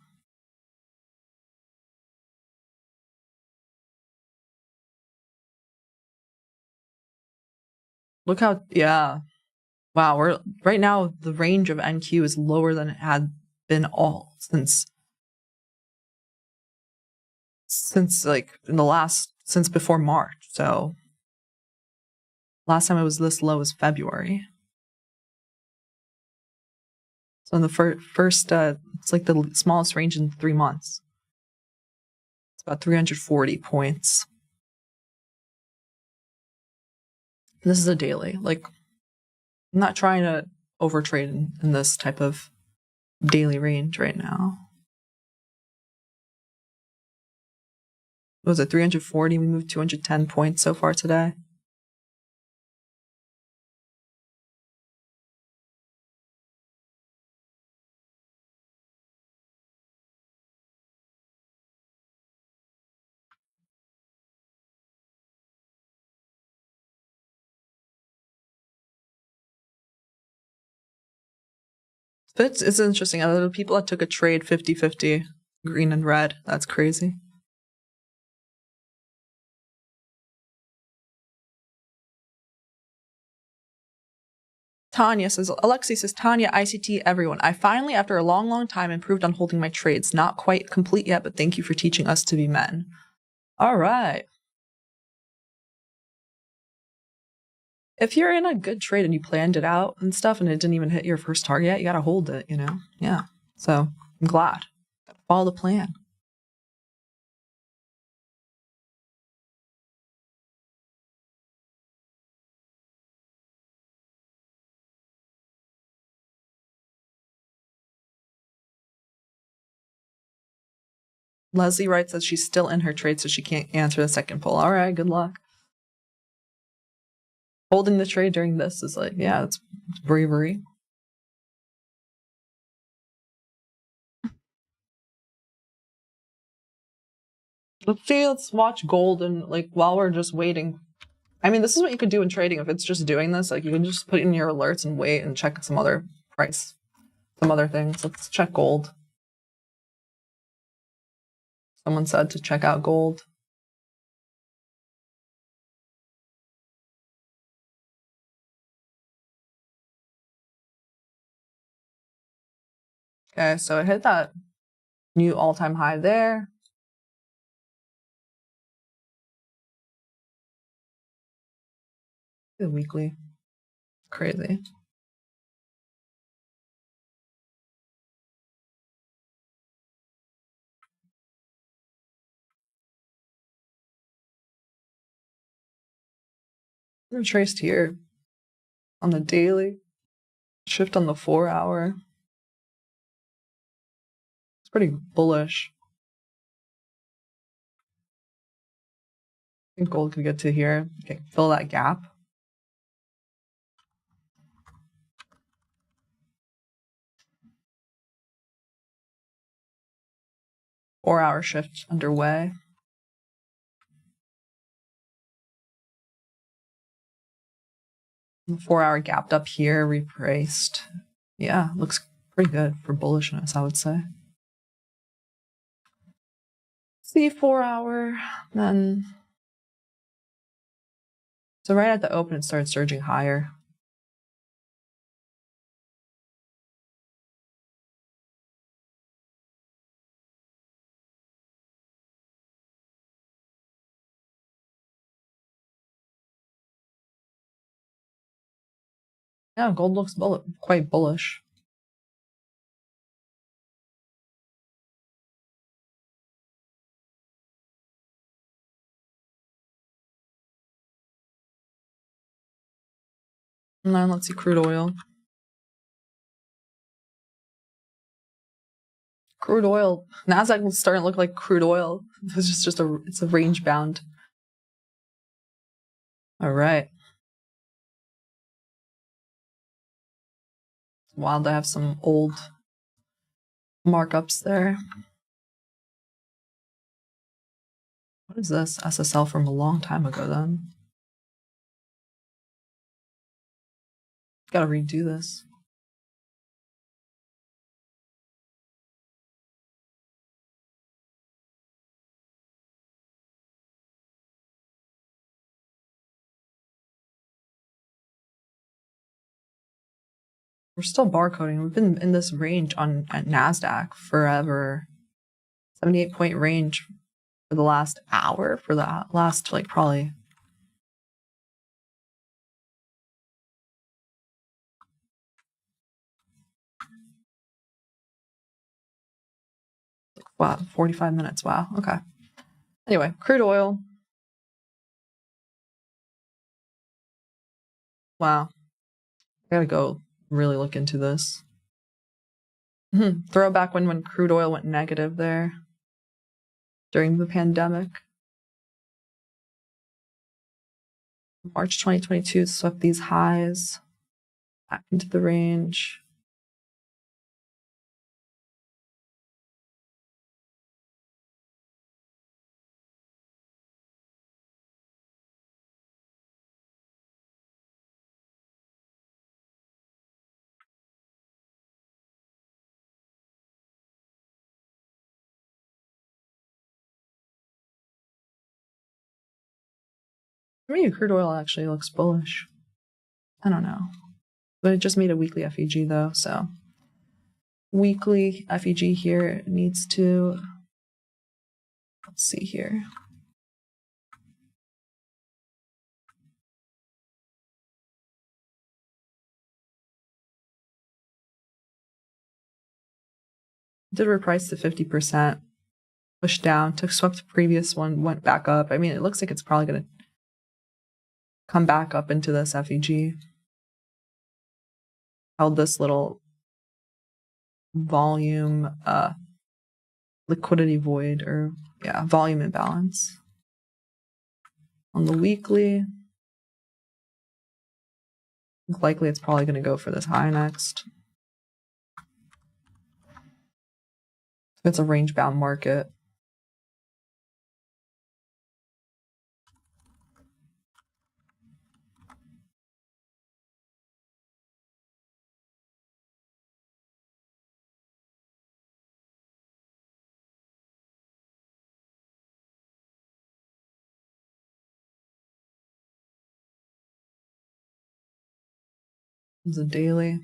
S1: Look how, yeah. Wow, we're right now the range of NQ is lower than it had been all since like in the since before March. So last time it was this low was February. So in the first it's like the smallest range in 3 months. It's about 340 points. This is a daily. Like, I'm not trying to overtrade in this type of daily range right now. What was it 340? We moved 210 points so far today. But it's interesting. The people that took a trade 50-50, green and red, that's crazy. Tanya says, Alexi says, Tanya, ICT, everyone. I finally, after a long time, improved on holding my trades. Not quite complete yet, but thank you for teaching us to be men. All right. If you're in a good trade and you planned it out and stuff and it didn't even hit your first target, you gotta hold it, you know? Yeah. So I'm glad. Gotta follow the plan. Leslie writes that she's still in her trade, so she can't answer the second poll. All right, good luck. Holding the trade during this is like, yeah, it's bravery. Let's watch gold and like while we're just waiting. I mean, this is what you could do in trading if it's just doing this. Like you can just put in your alerts and wait and check some other price, some other things. Let's check gold. Someone said to check out gold. Okay, so it hit that new all-time high there. The weekly. Crazy. We're traced here on the daily. Shift on the 4-hour. It's pretty bullish. I think gold could get to here. Okay, fill that gap. Four-hour shift underway. The 4-hour gapped up here, repriced. Yeah, looks pretty good for bullishness, I would say. See 4-hour, then. So right at the open, it started surging higher. Yeah, gold looks quite bullish. And then let's see crude oil. Crude oil. Nasdaq is starting to look like crude oil. It's just it's a range bound. All right. It's wild to have some old markups there. What is this? SSL from a long time ago then. Gotta redo this. We're still barcoding. We've been in this range at NASDAQ forever. 78-point range for the last hour, for the last, like, probably. Wow, 45 minutes. Wow. Okay. Anyway, crude oil. Wow. I gotta go really look into this. Throwback when crude oil went negative there during the pandemic. March 2022 swept these highs back into the range. For me, crude oil actually looks bullish. I don't know. But it just made a weekly FEG though, so weekly FEG here needs to, let's see here. Did reprice to 50%, pushed down, swept the previous one, went back up. I mean, it looks like it's probably going to come back up into this FEG. Held this little volume liquidity void, or volume imbalance. On the weekly, likely it's probably going to go for this high next. It's a range bound market. It's a daily.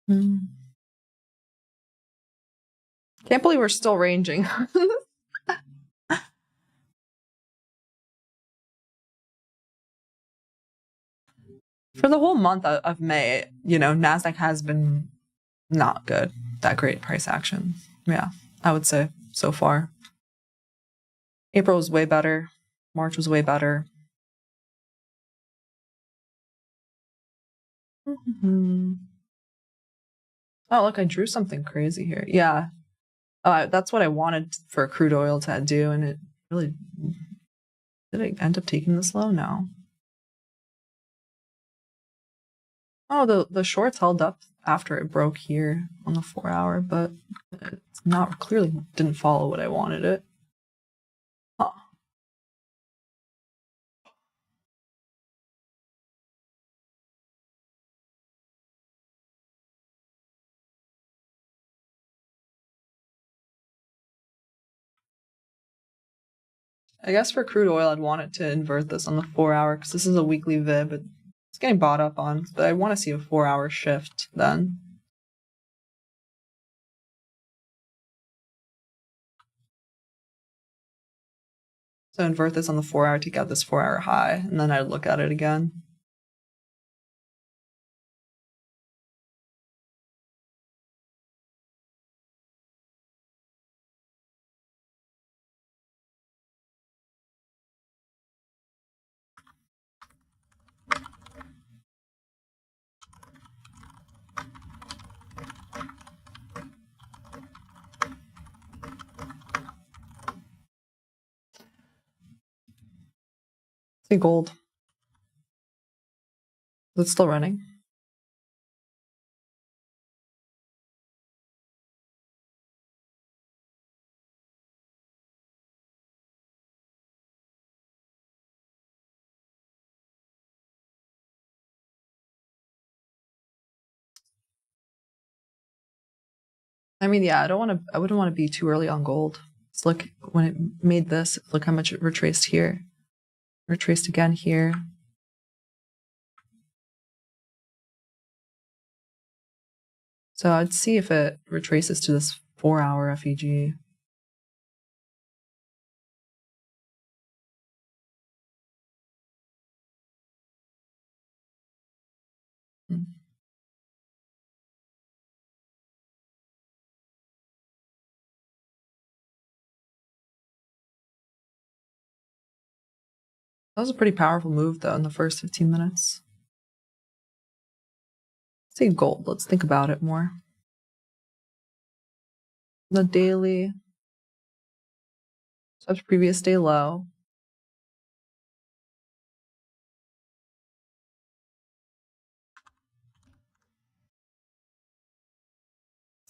S1: Can't believe we're still ranging. For the whole month of May, NASDAQ has been not good. That great price action. Yeah, I would say so far. April was way better. March was way better. Oh, look, I drew something crazy here. Yeah. That's what I wanted for crude oil to do, and it really... Did it end up taking this low? No. Oh, the shorts held up after it broke here on the 4-hour, but it's not... Clearly didn't follow what I wanted it. Huh. I guess for crude oil, I'd want it to invert this on the 4-hour, because this is a weekly VIB. It's getting bought up on, but I want to see a 4-hour shift then. So invert this on the 4-hour, take out this 4-hour high, and then I'd look at it again. See gold. Is it still running? I mean, yeah, I wouldn't want to be too early on gold. Let's look when it made this, look how much it retraced here. Retraced again here. So I'd see if it retraces to this 4-hour FEG. That was a pretty powerful move, though, in the first 15 minutes. Let's see gold. Let's think about it more. The daily. Such previous day low.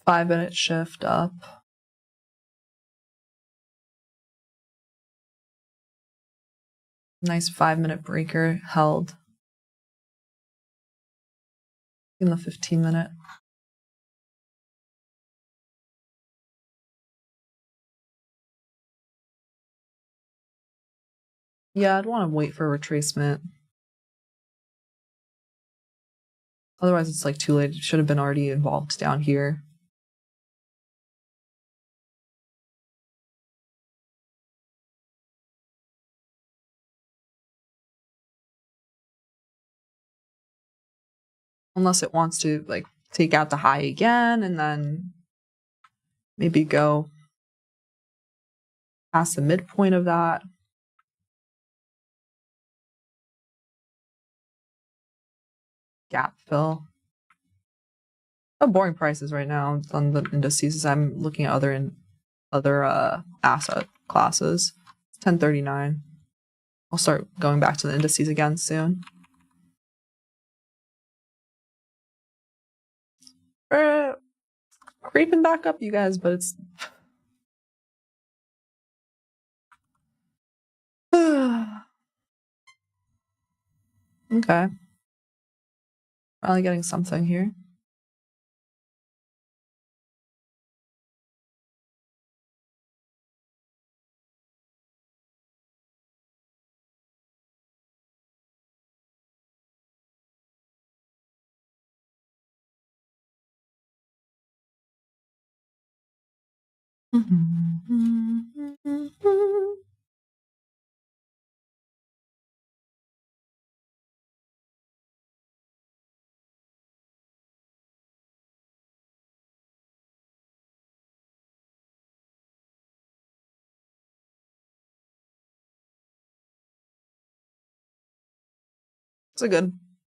S1: Five-minute shift up. Nice 5-minute breaker held in the 15-minute. Yeah, I'd want to wait for a retracement. Otherwise, it's like too late. It should have been already involved down here. Unless it wants to like take out the high again, and then maybe go past the midpoint of that. Gap fill. Oh, boring prices right now on the indices. I'm looking at other asset classes. It's 1039. I'll start going back to the indices again soon. Creeping back up, you guys, but it's okay. Finally getting something here.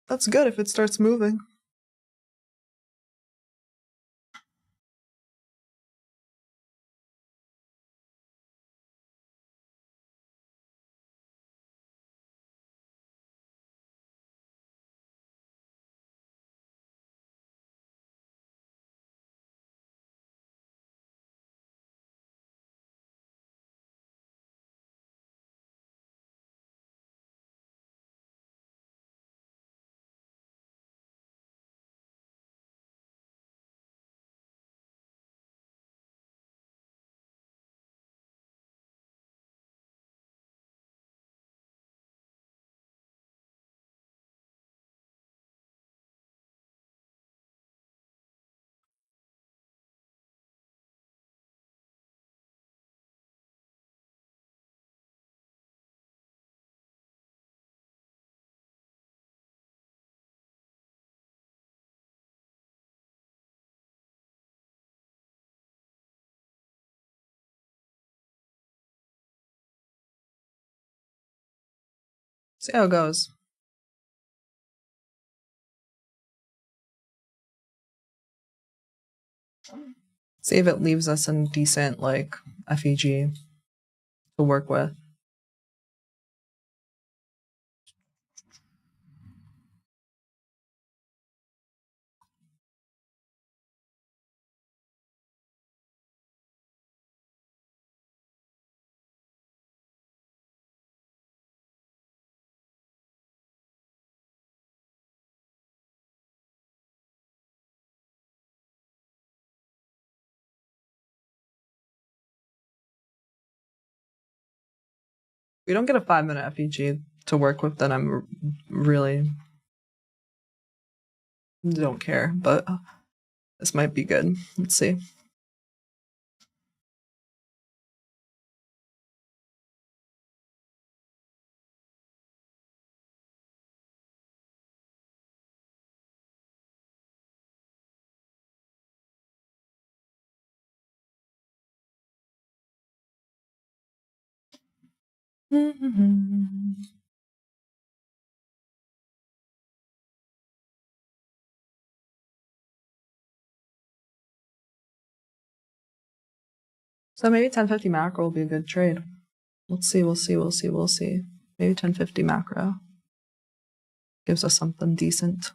S1: That's good if it starts moving. See how it goes. See if it leaves us in decent, like, FEG to work with. If we don't get a 5-minute FEG to work with, then I'm really don't care, but this might be good. Let's see. So maybe 1050 macro will be a good trade. Let's see. Maybe 1050 macro gives us something decent.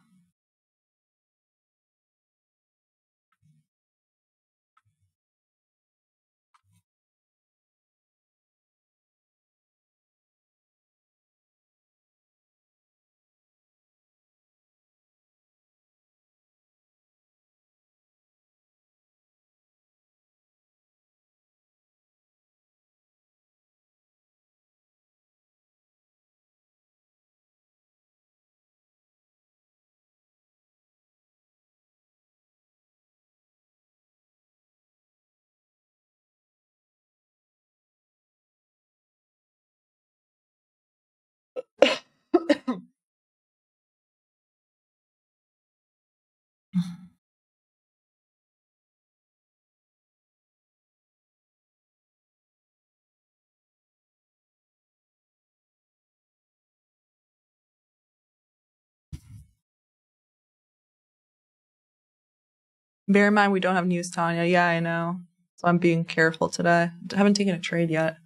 S1: Bear in mind we don't have news, Tanya. Yeah, I know. So I'm being careful today. I haven't taken a trade yet.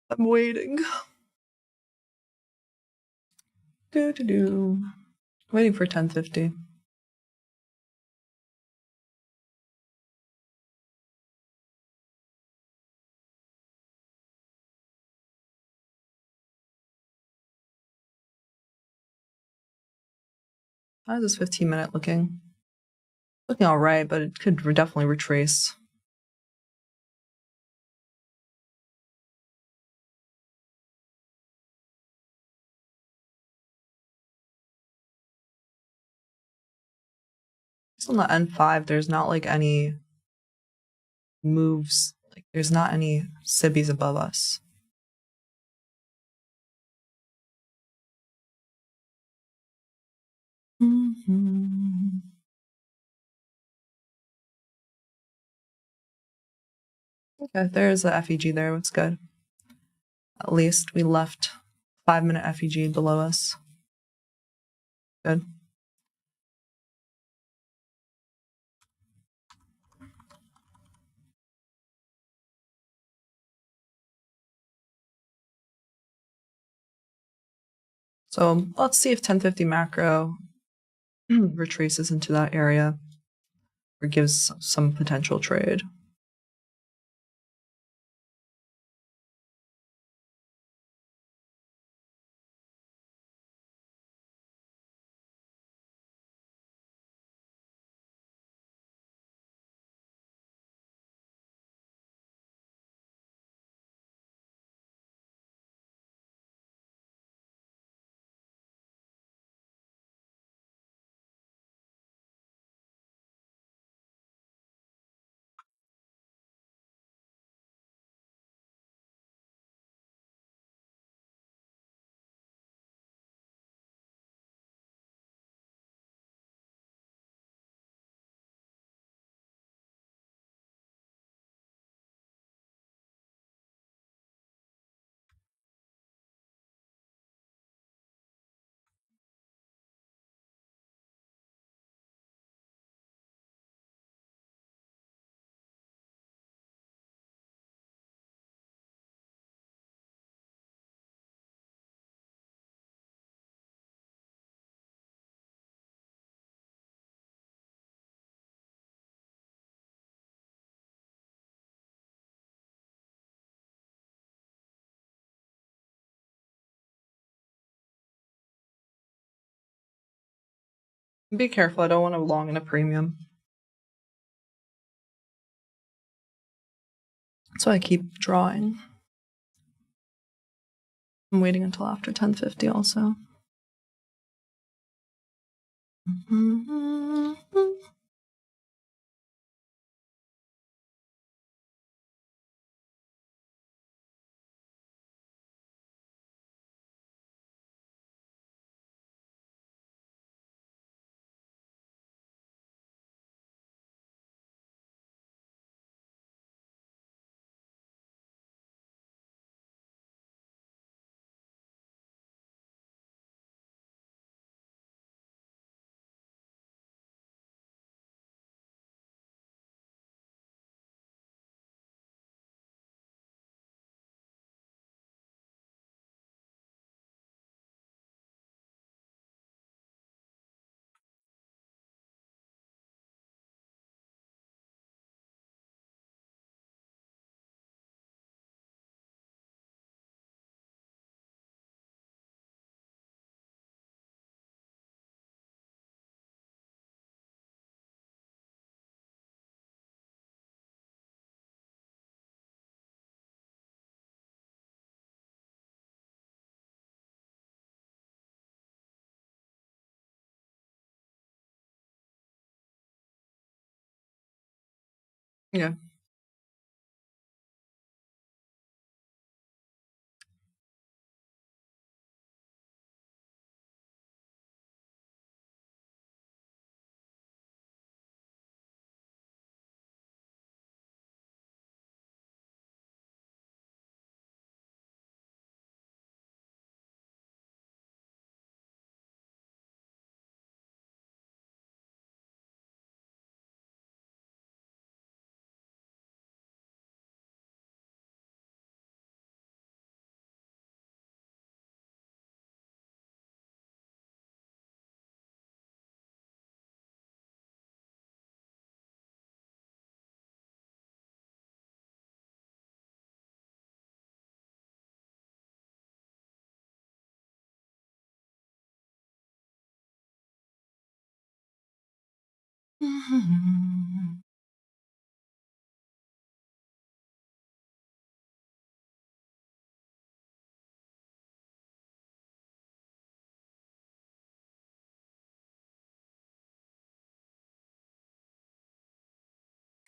S1: I'm waiting. Waiting for 1050. How's this 15-minute looking? Looking alright, but it could definitely retrace. Just on the N5, there's not like any moves. Like there's not any SIBIs above us. Okay, there's the FEG there. What's good? At least we left 5-minute FEG below us. Good. So let's see if 1050 macro retraces into that area or gives some potential trade. Be careful, I don't want to long in a premium. So I keep drawing. I'm waiting until after 1050 also. Yeah.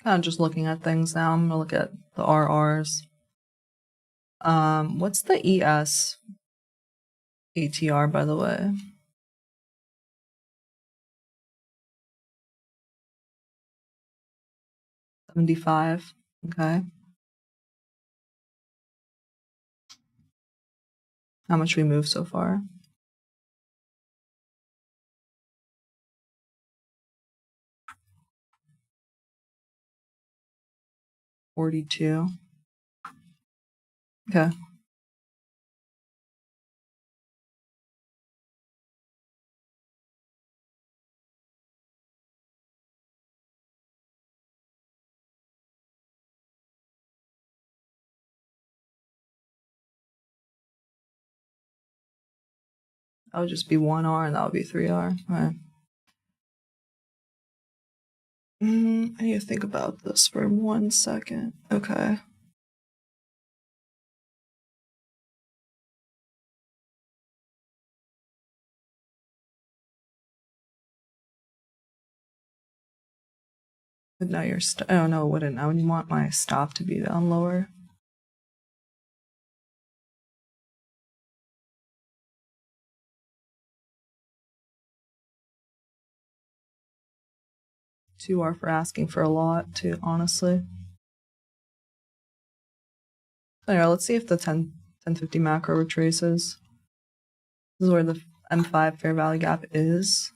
S1: Kind of just looking at things now. I'm gonna look at the RRs. What's the ES ATR, by the way? $75. Okay. How much we moved so far? $42. Okay. That would just be 1R and that would be 3R. All right. I need to think about this for 1 second. Okay. But now you're oh no, it wouldn't. I would want my stop to be down lower. Two R for asking for a lot, too, honestly. Anyway, let's see if the 1050 macro retraces. This is where the M5 fair value gap is.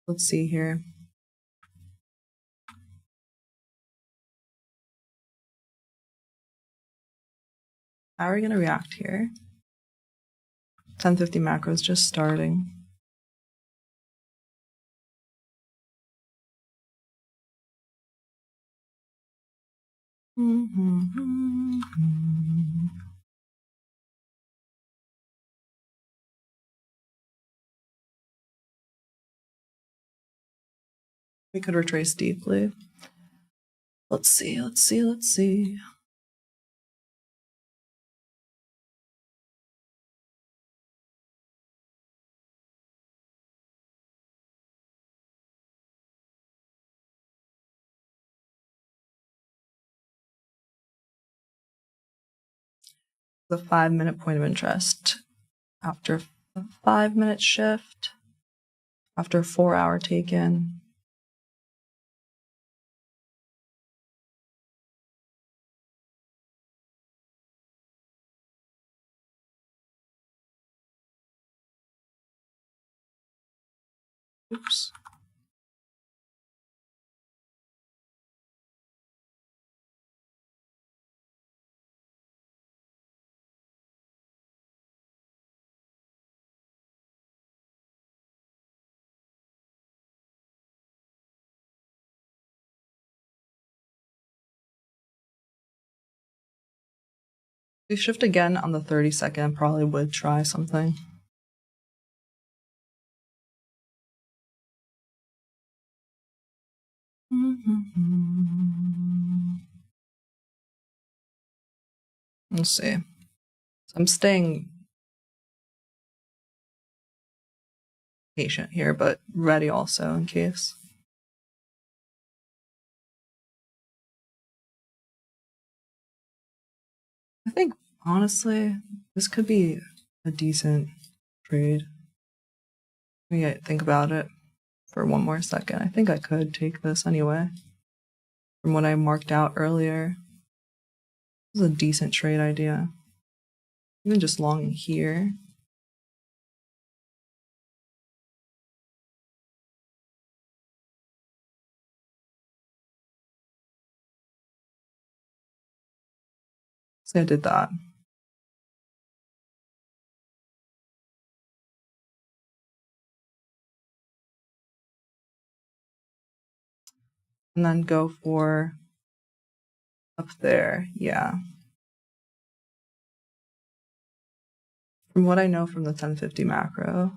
S1: Let's see here. How are we going to react here? 1050 macro is just starting. We could retrace deeply. Let's see. The 5-minute point of interest. After a 5-minute shift, after a 4-hour take-in. Oops. If we shift again on the 30-second, I probably would try something. Let's see. So I'm staying patient here, but ready also in case. I think, honestly, this could be a decent trade. Let me think about it for 1 more second. I think I could take this anyway. From what I marked out earlier, this is a decent trade idea. Even just longing here. So I did that. And then go for up there, yeah. From what I know from the 1050 macro,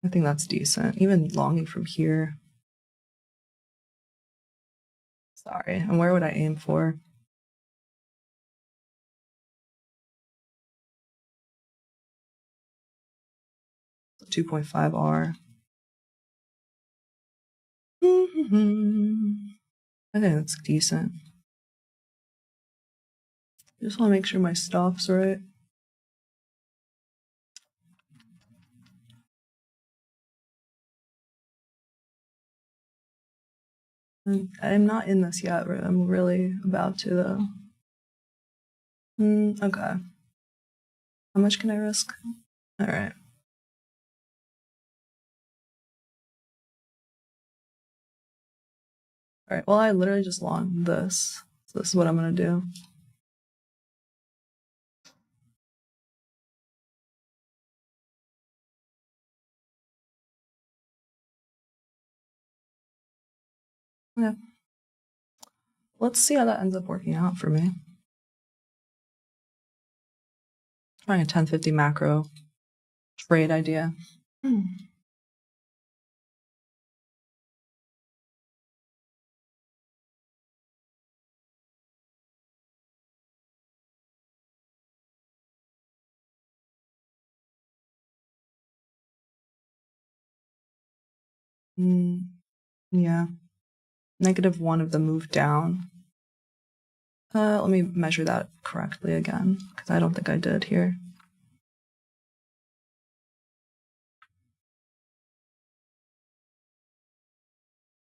S1: I think that's decent. Even longing from here. Sorry. And where would I aim for? $2.5R. I think that's decent. Just want to make sure my stop's right. I'm not in this yet. I'm really about to, though. Okay. How much can I risk? All right. All right. Well, I literally just longed this. So this is what I'm going to do. Yeah. Let's see how that ends up working out for me. Trying a 1050 macro trade idea. Yeah. -1 of the move down. Let me measure that correctly again, because I don't think I did here.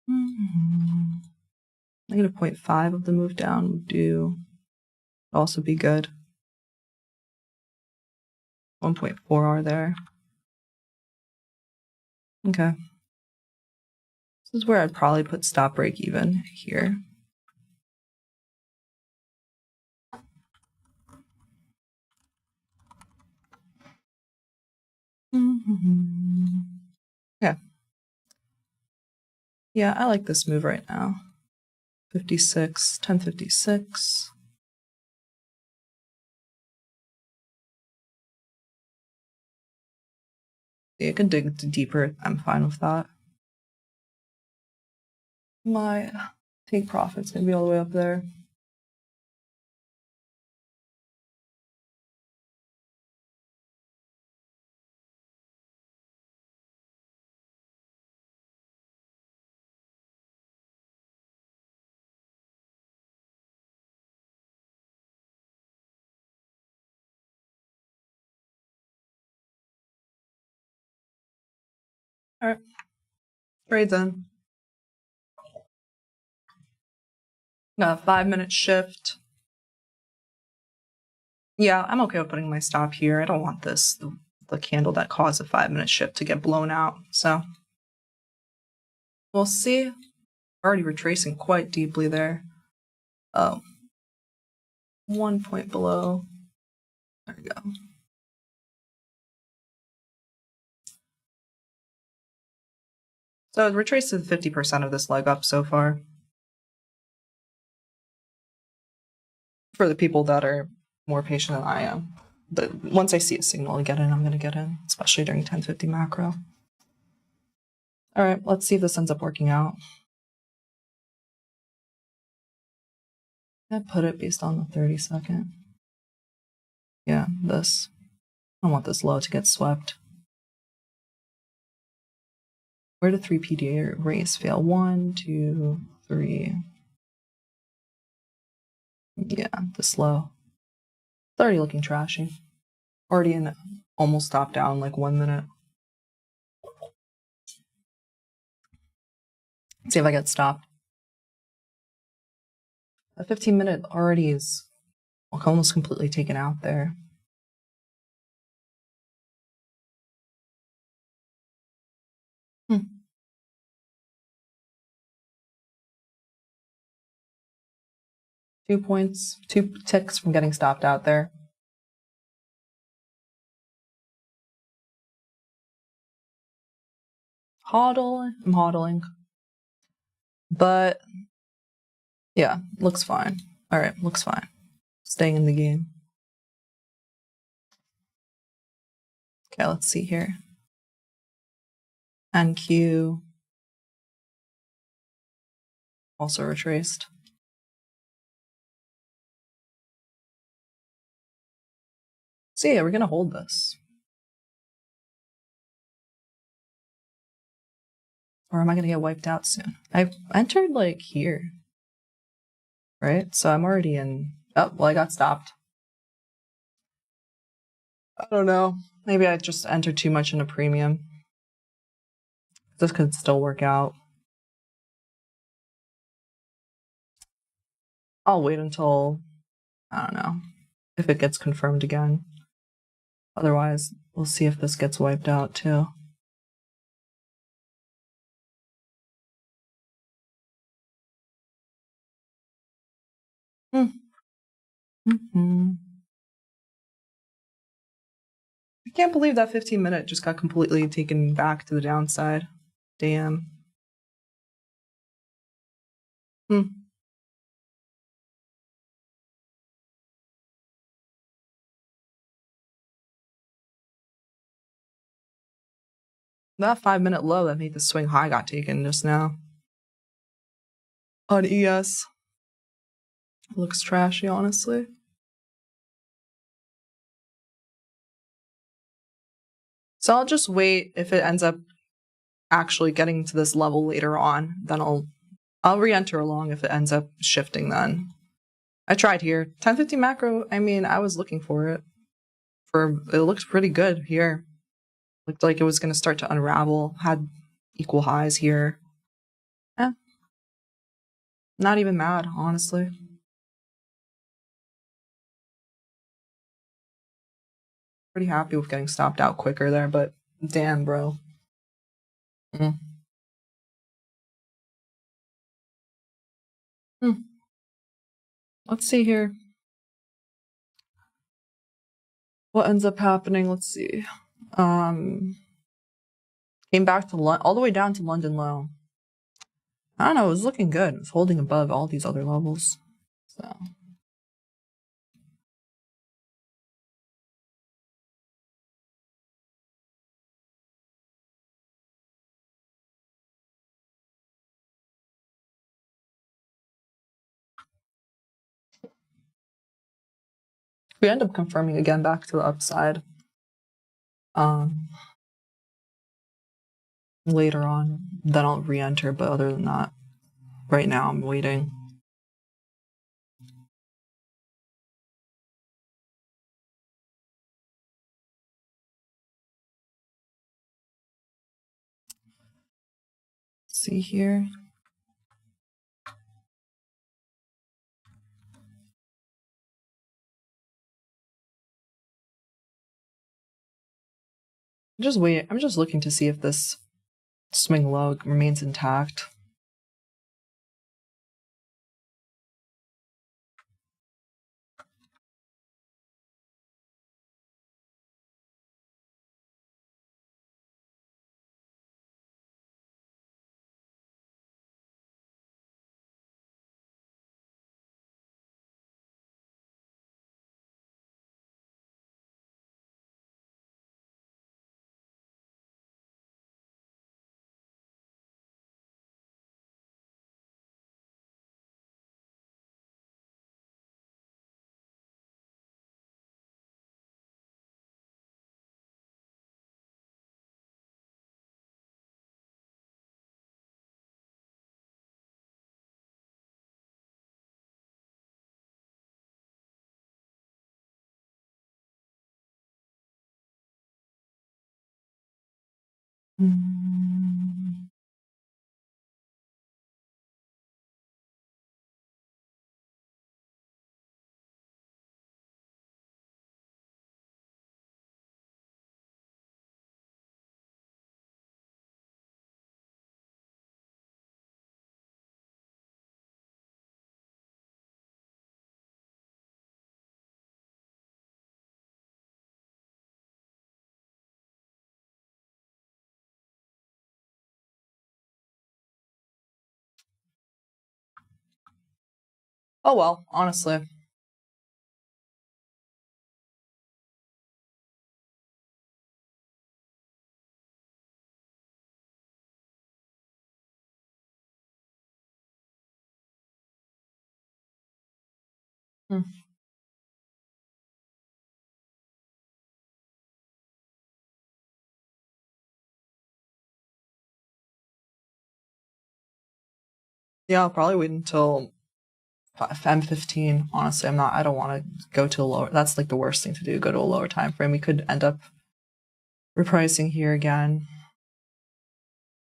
S1: -0.5 of the move down would also be good. 1.4R there. Okay. This is where I'd probably put stop break even here. Yeah. Yeah, I like this move right now. 56, 1056. Yeah, I could dig deeper. I'm fine with that. My take profit's gonna be all the way up there. All right. Trade then. Got a 5-minute shift. Yeah, I'm okay with putting my stop here. I don't want the candle that caused a 5-minute shift to get blown out. So we'll see. Already retracing quite deeply there. Oh, 1 point below. There we go. So it retraced 50% of this leg up so far. For the people that are more patient than I am. But once I see a signal to get in, I'm going to get in, especially during 1050 macro. All right, let's see if this ends up working out. I put it based on the 30-second. Yeah, this. I don't want this low to get swept. Where did 3 PDA race fail? 1, 2, 3. Yeah, this low. It's already looking trashy. Already in almost top down like 1 minute. See if I get stopped. A 15-minute already is almost completely taken out there. Two points, 2 ticks from getting stopped out there. I'm hodling. But yeah, looks fine. All right, looks fine. Staying in the game. Okay, let's see here. NQ also retraced. So yeah, we're gonna hold this. Or am I gonna get wiped out soon? I've entered like here. Right? So I'm already in. Oh, well, I got stopped. I don't know. Maybe I just entered too much in a premium. This could still work out. I'll wait until, I don't know, if it gets confirmed again. Otherwise, we'll see if this gets wiped out too. Mm-hmm. I can't believe that 15-minute just got completely taken back to the downside. Damn. That 5-minute low that made the swing high got taken just now. On ES. Looks trashy, honestly. So I'll just wait. If it ends up actually getting to this level later on, then I'll re-enter along if it ends up shifting then. I tried here. 1050 macro, I mean, I was looking for it. It looked pretty good here. Looked like it was going to start to unravel. Had equal highs here. Not even mad, honestly. Pretty happy with getting stopped out quicker there, but damn, bro. Let's see here. What ends up happening? Let's see. Came back to all the way down to London low. I don't know, it was looking good. It was holding above all these other levels. So we end up confirming again back to the upside. Later on, then I'll re-enter, but other than that, right now I'm waiting. Let's see here. Just wait. I'm just looking to see if this swing low remains intact. Oh well, honestly. Yeah, I'll probably wait until M15. Honestly, I don't want to go to a lower. That's like the worst thing to do. Go to a lower time frame. We could end up repricing here again,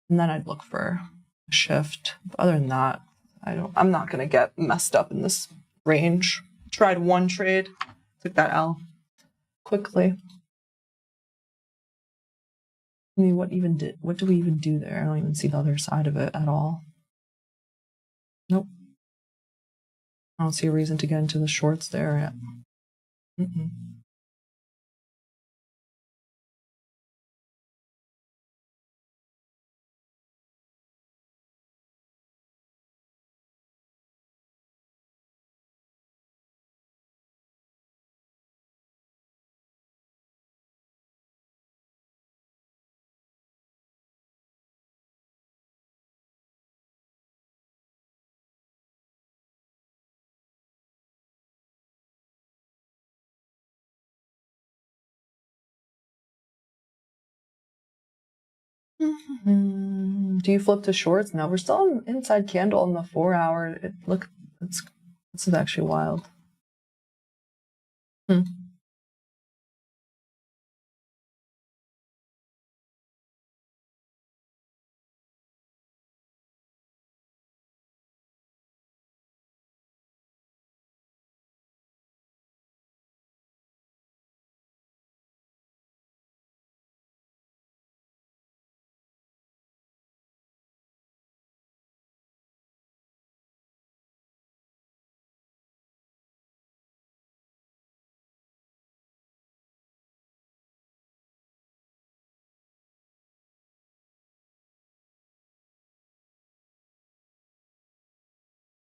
S1: and then I'd look for a shift. But other than that, I'm not gonna get messed up in this range. Tried one trade, took that L quickly. I mean, what do we even do there? I don't even see the other side of it at all. Nope. I don't see a reason to get into the shorts there yet. Do you flip to shorts? No, we're still on inside candle in the 4 hour. This is actually wild.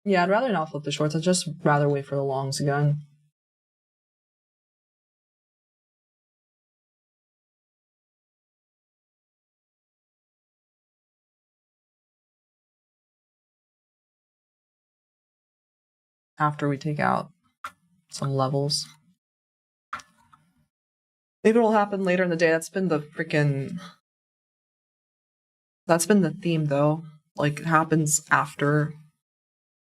S1: Yeah, I'd rather not flip the shorts. I'd just rather wait for the longs again. After we take out some levels. Maybe it'll happen later in the day. That's been the theme though. Like it happens after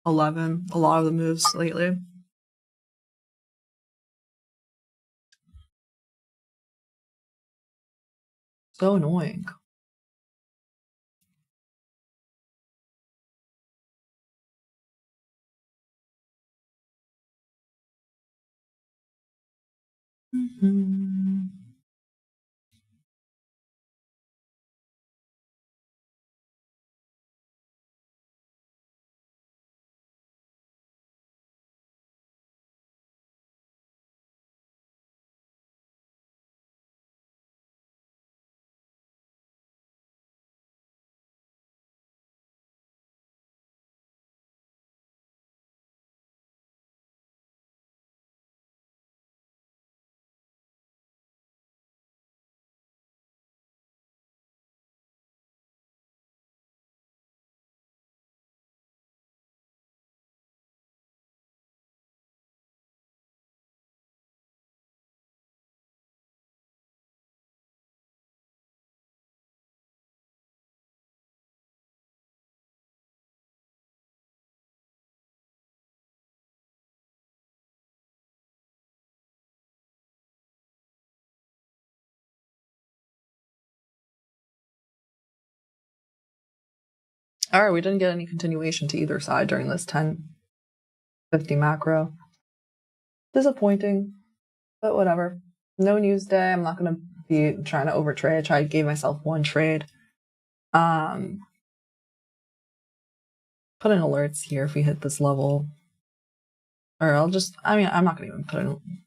S1: 11, a lot of the moves lately. So annoying. All right, we didn't get any continuation to either side during this 10:50 macro. Disappointing, but whatever. No news day. I'm not going to be trying to overtrade. I gave myself one trade. Put in alerts here if we hit this level. Or I'm not going to even put in.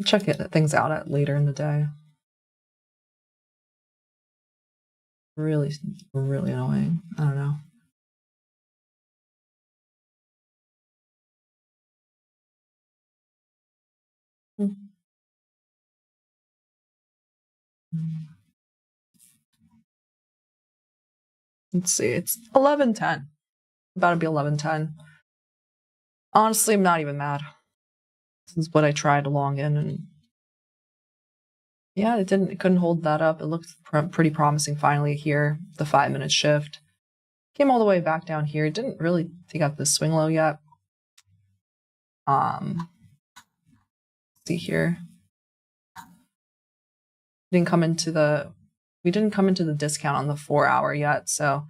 S1: Check things out at later in the day. Really, really annoying. I don't know. Let's see. It's 11:10. About to be 11:10. Honestly, I'm not even mad. This is what I tried to long in, and yeah, it couldn't hold that up. It looked pretty promising finally here. The 5-minute shift came all the way back down here. It didn't really take out the swing low yet. See here. We didn't come into the discount on the 4-hour yet, so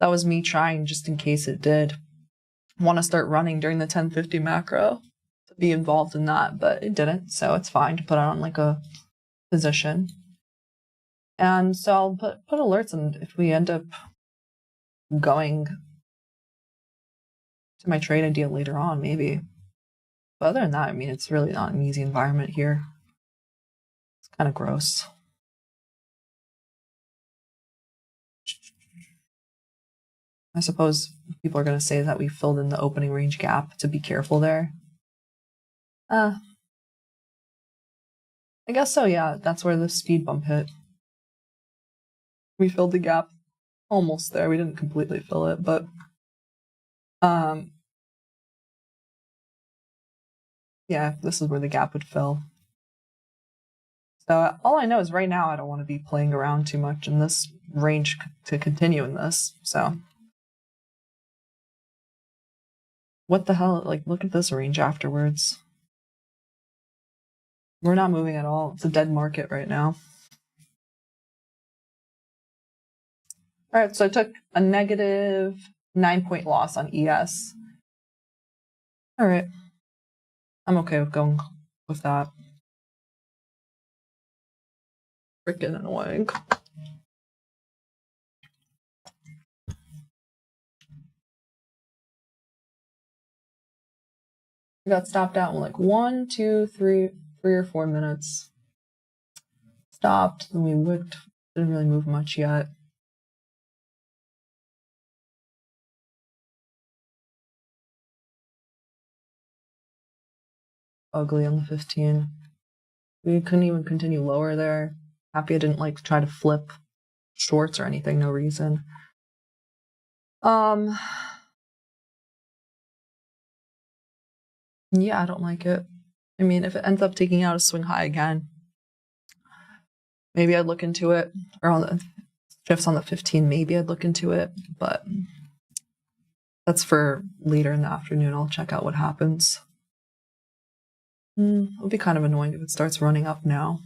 S1: that was me trying just in case it did want to start running during the 10:50 macro to be involved in that, but it didn't, so it's fine to put it on like a position. And so I'll put alerts, and if we end up going to my trade idea later on, maybe. But other than that, I mean, it's really not an easy environment here. It's kind of gross. I suppose people are going to say that we filled in the opening range gap to be careful there. I guess so, yeah. That's where the speed bump hit. We filled the gap almost there. We didn't completely fill it, but yeah, this is where the gap would fill. So all I know is right now I don't want to be playing around too much in this range to continue in this, so. What the hell? Like, look at this range afterwards. We're not moving at all. It's a dead market right now. All right, so I took a negative 9-point loss on ES. All right. I'm okay with going with that. Freaking annoying. We got stopped out in like 1, 2, 3 or 4 minutes. Stopped, and we wicked. Didn't really move much yet. Ugly on the 15. We couldn't even continue lower there. Happy I didn't like try to flip shorts or anything, no reason. Yeah, I don't like it. I mean, if it ends up taking out a swing high again, maybe I'd look into it. Or on the shifts on the 15, maybe I'd look into it, but that's for later in the afternoon. I'll check out what happens. It'll be kind of annoying if it starts running up now.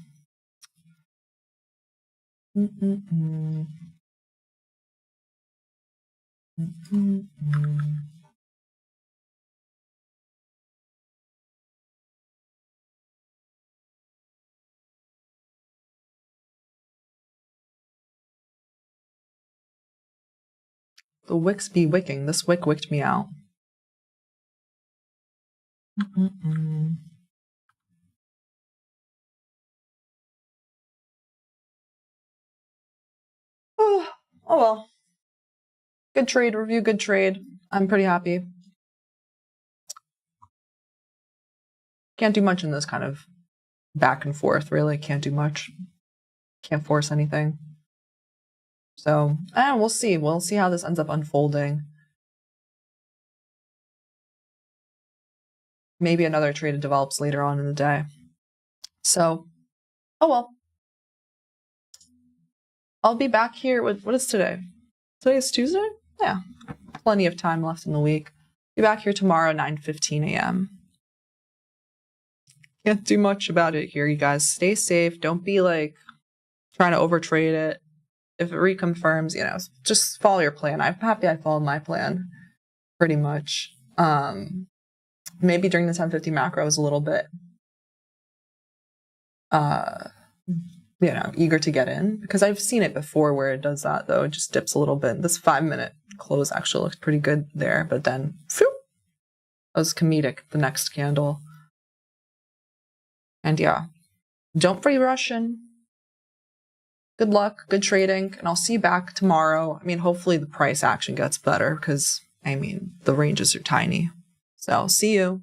S1: The wicks be wicking. This wick wicked me out. Oh well. Good trade review, good trade. I'm pretty happy. Can't do much in this kind of back and forth, really. Can't do much. Can't force anything. So, we'll see. We'll see how this ends up unfolding. Maybe another trade develops later on in the day. So, oh well. I'll be back here with, what is today? Today's Tuesday? Yeah. Plenty of time left in the week. Be back here tomorrow, 9:15 a.m. Can't do much about it here, you guys. Stay safe. Don't be like trying to overtrade it. If it reconfirms, just follow your plan. I'm happy I followed my plan pretty much. Maybe during the 10:50 macro was a little bit, eager to get in, because I've seen it before where it does that, though. It just dips a little bit. This 5-minute close actually looks pretty good there, but then, phew, that was comedic, the next candle. And yeah, don't free rush in. Good luck, good trading, and I'll see you back tomorrow. I mean, hopefully the price action gets better because, the ranges are tiny. So, see you.